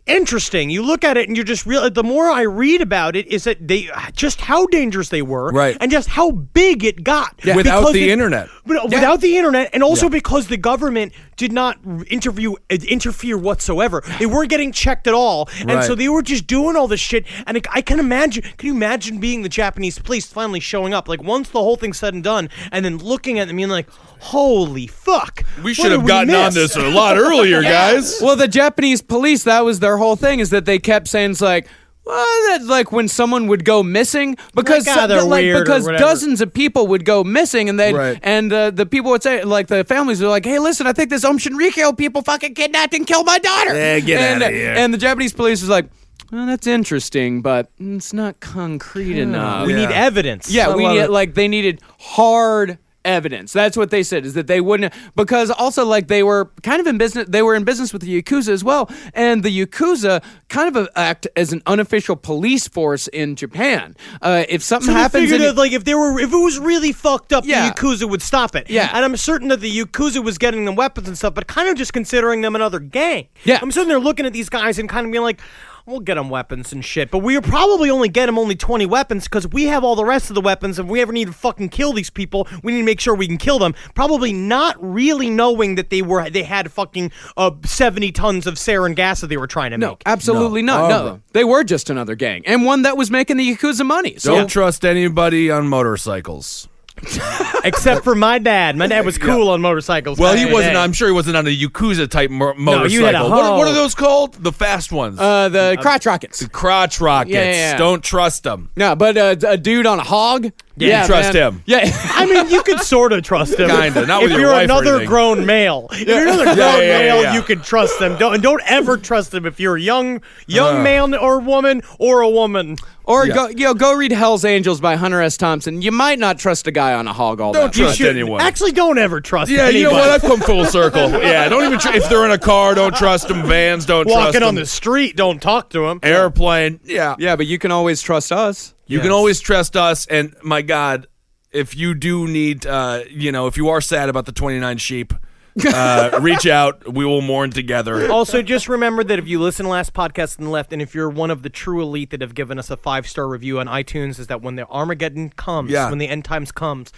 I: interesting. You look at it and you're just the more I read about it is that they just how dangerous they were, and just how big it got
H: without the internet.
I: But without the internet, and also because the government did not interfere whatsoever. They weren't getting checked at all, and so they were just doing all this shit. And I can imagine. Can you imagine being the Japanese police finally showing up, like once the whole thing's said and done, and then looking at them being like, "Holy fuck!
H: We should have gotten on this a lot earlier, guys."
J: Well, the Japanese police, that was their whole thing, is that they kept saying it's like, well, that's like when someone would go missing because dozens of people would go missing, and the people would say, like, the families were like, "Hey, listen, I think this Shinrikyo people fucking kidnapped and killed my daughter."
H: Yeah, get out of here.
J: And the Japanese police was like, well, that's interesting, but it's not concrete enough.
I: We need evidence.
J: Yeah, they needed hard evidence. That's what they said, is that they wouldn't, because also, like, they were kind of in business, they were in business with the Yakuza as well, and the Yakuza kind of act as an unofficial police force in Japan. If something happens,
I: if it was really fucked up, the Yakuza would stop it.
J: Yeah.
I: And I'm certain that the Yakuza was getting them weapons and stuff, but kind of just considering them another gang.
J: Yeah.
I: I'm sitting there looking at these guys and kind of being like, we'll get them weapons and shit, but we probably only get them only 20 weapons because we have all the rest of the weapons. If we ever need to fucking kill these people, we need to make sure we can kill them. Probably not really knowing that they had fucking 70 tons of sarin gas that they were trying to make.
J: No, absolutely not. No, they were just another gang, and one that was making the Yakuza money. So
H: don't trust anybody on motorcycles.
I: Except for my dad. My dad was cool on motorcycles.
H: Well, he wasn't. I'm sure he wasn't on a Yakuza type motorcycle.
I: No, you had
H: what are those called? The fast ones.
J: The crotch rockets.
H: The crotch rockets.
J: Yeah.
H: Don't trust them.
J: No, but a dude on a hog.
H: Yeah, you trust him.
J: Yeah,
I: I mean, you could sort of trust him.
H: Kinda. Not with
I: if
H: your
I: you're
H: wife or
I: another
H: anything.
I: grown male. If you're another grown male, you can trust them. Don't ever trust them if you're a young man or woman or a woman.
J: Or go read Hell's Angels by Hunter S. Thompson. You might not trust a guy on a hog all
H: Don't
J: that much.
H: trust anyone.
I: Actually, don't ever trust anybody.
H: You know what? I've come full circle. Yeah, don't even if they're in a car, don't trust them. Vans, don't trust them.
I: Walking on the street, don't talk to them.
H: Airplane, yeah,
J: but you can always trust us.
H: You can always trust us. And my God, if you do need, if you are sad about the 29 sheep, reach out. We will mourn together.
I: Also, just remember that if you listen to last podcast on the left, and if you're one of the true elite that have given us a 5-star review on iTunes, is that when the Armageddon comes, when the end times comes,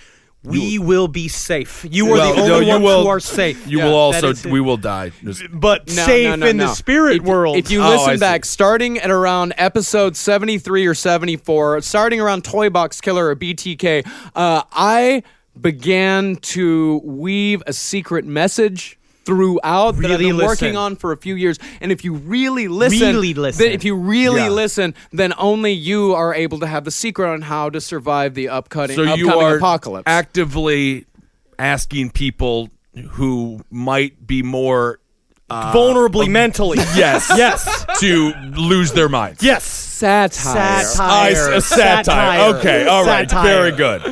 I: we will be safe. You are the only ones who are safe.
H: You will also. We will die.
I: But safe in the spirit world.
J: If you listen back, starting at around episode 73 or 74, starting around Toy Box Killer or BTK, I began to weave a secret message throughout that I've been working on for a few years. And if you really listen, then only you are able to have the secret on how to survive the upcoming apocalypse.
H: Actively asking people who might be more
I: vulnerably mentally.
H: Yes. To lose their minds.
I: Yes.
J: Satire.
H: Satire. Okay, all right.
I: Satire.
H: Very good.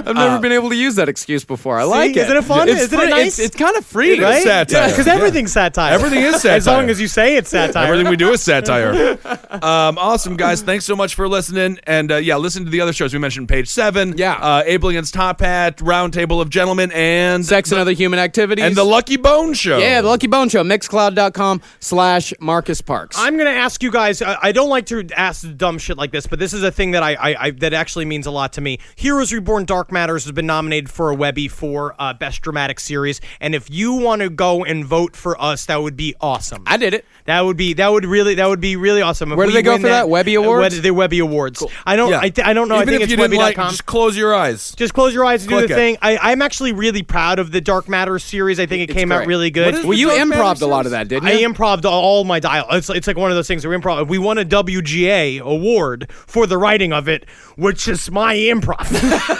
J: I've never been able to use that excuse before. I like it.
I: Isn't it fun?
J: It's
I: Isn't
J: free.
I: it nice?
J: It's kind of free,
H: It's satire.
I: Because everything's satire.
H: Everything is satire.
I: As long as you say it's satire.
H: Everything we do is satire. Awesome, guys. Thanks so much for listening. And listen to the other shows we mentioned, Page 7.
J: Yeah.
H: Abelian's Top Hat, Roundtable of Gentlemen, and
J: Sex and Other Human Activities.
H: And the Lucky Bone Show.
J: Yeah, the Lucky Bone Show. Mixcloud.com/Marcus Parks.
I: I'm going to ask you guys, I don't like to ask dumb shit like this, but this is a thing that I that actually means a lot to me. Heroes Reborn Dark Matters has been nominated for a Webby for Best Dramatic Series, and if you want to go and vote for us, that would be awesome.
J: I did it.
I: That would be really awesome. If
J: Where do
I: we
J: they go
I: win
J: for that? Webby Awards?
I: The Webby Awards.
J: Cool.
I: I don't know.
H: Even
I: I think
H: if
I: it's
H: you didn't
I: Webby.com.
H: just close your eyes.
I: Just close your eyes and do
H: Click
I: the
H: it.
I: thing. I'm actually really proud of the Dark Matter series. I think it came out
J: great.
I: really good.
J: Well, you improv'd a lot of that, didn't you?
I: I improv'd all my dialogue. It's like one of those things where improv. We won a WGA award for the writing of it, which is my improv.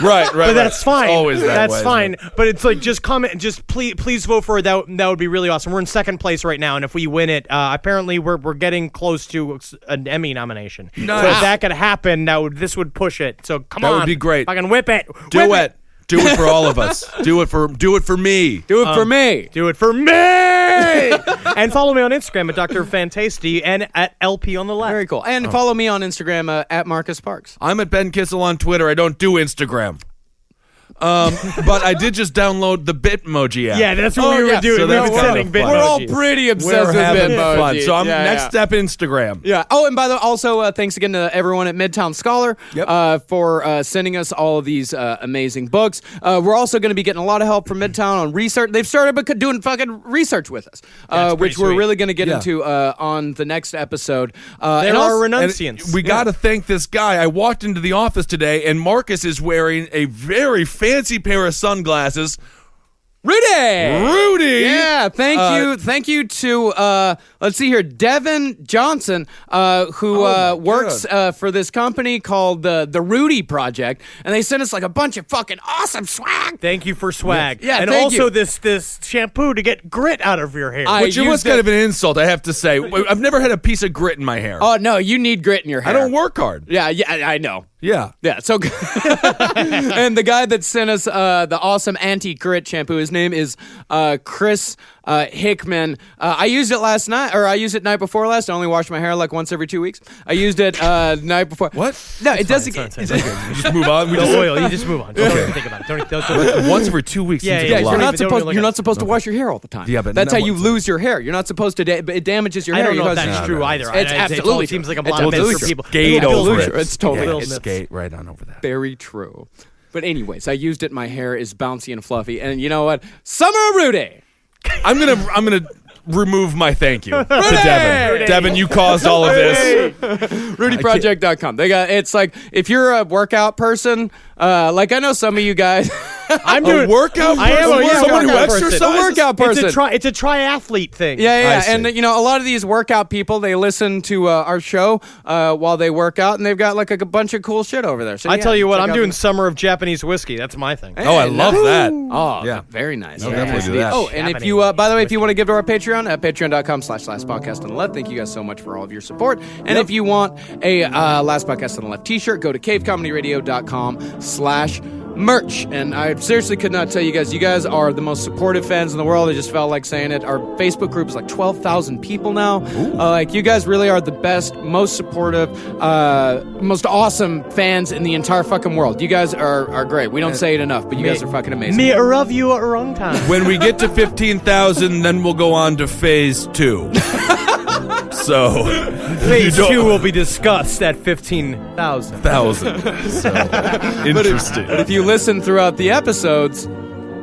H: Right.
I: But that's fine.
H: It's always that
I: That's
H: way,
I: fine.
H: isn't it?
I: But it's like just comment, just please vote for it. That would be really awesome. We're in second place right now, and if we win it, apparently we're getting close to an Emmy nomination.
H: Nice.
I: So if that could happen, this would push it. So come on,
H: That would be great.
I: Fucking whip it.
H: Do
I: Whip
H: it. Do it for all of us. Do it for me.
J: Do it for me.
I: Do it for me. And follow me on Instagram at Dr. Fantasty and at LP on the left.
J: Very cool. And follow me on Instagram at Marcus Parks.
H: I'm at Ben Kissel on Twitter. I don't do Instagram. But I did just download the Bitmoji app.
I: Yeah, that's what we were doing.
H: So
I: we were
H: that's
I: sending
H: kinda fun.
I: Bitmojis.
J: We're all pretty obsessed
H: We're
J: with
H: having
J: Bitmoji.
H: fun. So I'm
J: Yeah,
H: next
J: yeah.
H: step Instagram.
J: Yeah. Oh, and by the way, also thanks again to everyone at Midtown Scholar for sending us all of these amazing books. We're also going to be getting a lot of help from Midtown on research. They've started doing fucking research with us, which we're really going to get into on the next episode.
I: There are renunciants.
H: We got to thank this guy. I walked into the office today, and Marcus is wearing a very fancy pair of sunglasses. Rudy!
J: Yeah, thank you to let's see here, Devin Johnson, who works for this company called the Rudy Project, and they sent us like a bunch of fucking awesome swag.
I: Thank you for swag.
J: Yeah,
I: and
J: thank
I: also
J: you.
I: this shampoo to get grit out of your hair.
H: Which was kind of an insult, I have to say. I've never had a piece of grit in my hair.
J: Oh no, you need grit in your hair.
H: I don't work hard.
J: Yeah, I know.
H: Yeah.
J: So and the guy that sent us the awesome anti-grit shampoo, his name is Chris Hickman. I used it last night, or I used it night before last. I only wash my hair like once every 2 weeks. I used it night before.
H: What?
J: No, it doesn't.
H: You just move on.
I: You just move on. Don't even think about it. Don't
H: Once every 2 weeks.
I: Yeah,
H: seems like a lot.
J: You're not supposed to wash your hair all the time.
H: Yeah, but
J: that's
H: no
J: how you
H: one's-
J: lose your hair. You're not supposed to. It damages your
I: I
J: hair.
I: don't know if
J: because-
I: that's true either.
J: It's absolutely
I: It seems like a
J: true.
I: lot of
J: It's
I: myths for people.
H: Skate over it.
J: It's totally
H: skate right on over that.
J: very true. But anyways, I used it. My hair is bouncy and fluffy, and you know what? Summer of Rudy.
H: I'm gonna remove my thank you to Devin.
I: Rudy.
H: Devin, you caused all of this.
J: RudyProject.com. It's like if you're a workout person, like I know some of you guys.
I: I'm doing
H: workout.
I: I am a
H: someone who
I: workout person.
H: exercises.
J: A workout person.
I: It's a triathlete thing.
J: Yeah,
H: I
J: and
H: see.
J: you know, a lot of these workout people, they listen to our show while they work out, and they've got like a bunch of cool shit over there. So
I: I
J: yeah,
I: tell you what,
J: check
I: I'm
J: out
I: doing
J: the-
I: Summer of Japanese Whiskey. That's my thing.
H: Oh, I love that.
J: Oh,
H: Yeah.
J: very nice.
H: I'll definitely do that.
J: Oh, and if you, by the way, if you want to give to our Patreon at patreon.com/lastpodcast on the left, thank you guys so much for all of your support. And if you want a Last Podcast on the Left t-shirt, go to cavecomedyradio.com/merch. And I seriously could not tell you guys are the most supportive fans in the world. I just felt like saying it. Our Facebook group is like 12,000 people now. Like you guys really are the best, most supportive, most awesome fans in the entire fucking world. You guys are great. We don't say it enough, but you guys are fucking amazing.
I: Me love you a wrong time.
H: When we get to 15,000, then we'll go on to phase 2. So
I: Phase 2 will be discussed at 15,000.
H: So interesting.
J: But if you listen throughout the episodes,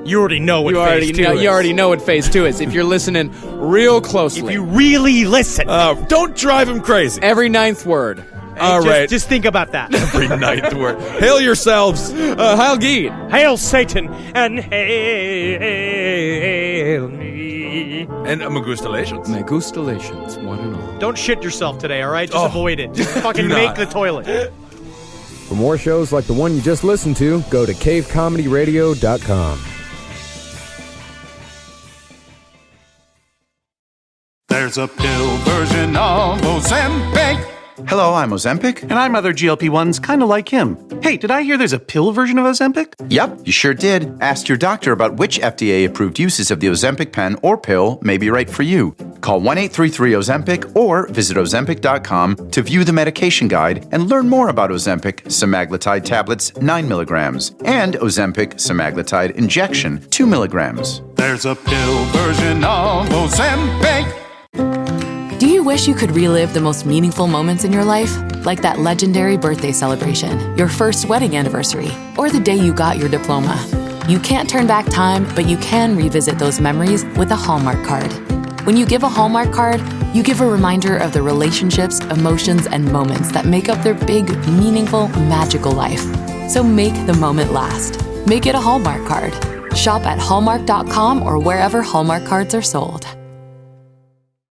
I: You already know what
J: you
I: phase
J: already
I: 2
J: know.
I: is.
J: You already know what phase 2 is. If you're listening real closely,
I: If you really listen.
H: Don't drive him crazy.
J: every ninth word.
H: All right.
I: Just think about that.
H: Every ninth word. Hail yourselves.
J: Heil Geet.
I: Hail Satan and hail me.
H: And magustalations.
J: Magustalations, one and all.
I: Don't shit yourself today, all right? Just avoid it. Just fucking
H: do
I: make
H: not.
I: the toilet.
M: For more shows like the one you just listened to, go to cavecomedyradio.com.
A: There's a pill version of Ozempic
B: Hello, I'm Ozempic.
C: And I'm other GLP-1s kind of like him. Hey, did I hear there's a pill version of Ozempic?
B: Yep, you sure did. Ask your doctor about which FDA-approved uses of the Ozempic pen or pill may be right for you. Call 1-833-OZEMPIC or visit Ozempic.com to view the medication guide and learn more about Ozempic semaglutide tablets 9 milligrams and Ozempic semaglutide injection 2 milligrams.
A: There's a pill version of Ozempic.
E: Do you wish you could relive the most meaningful moments in your life? Like that legendary birthday celebration, your first wedding anniversary, or the day you got your diploma. You can't turn back time, but you can revisit those memories with a Hallmark card. When you give a Hallmark card, you give a reminder of the relationships, emotions, and moments that make up their big, meaningful, magical life. So make the moment last. Make it a Hallmark card. Shop at Hallmark.com or wherever Hallmark cards are sold.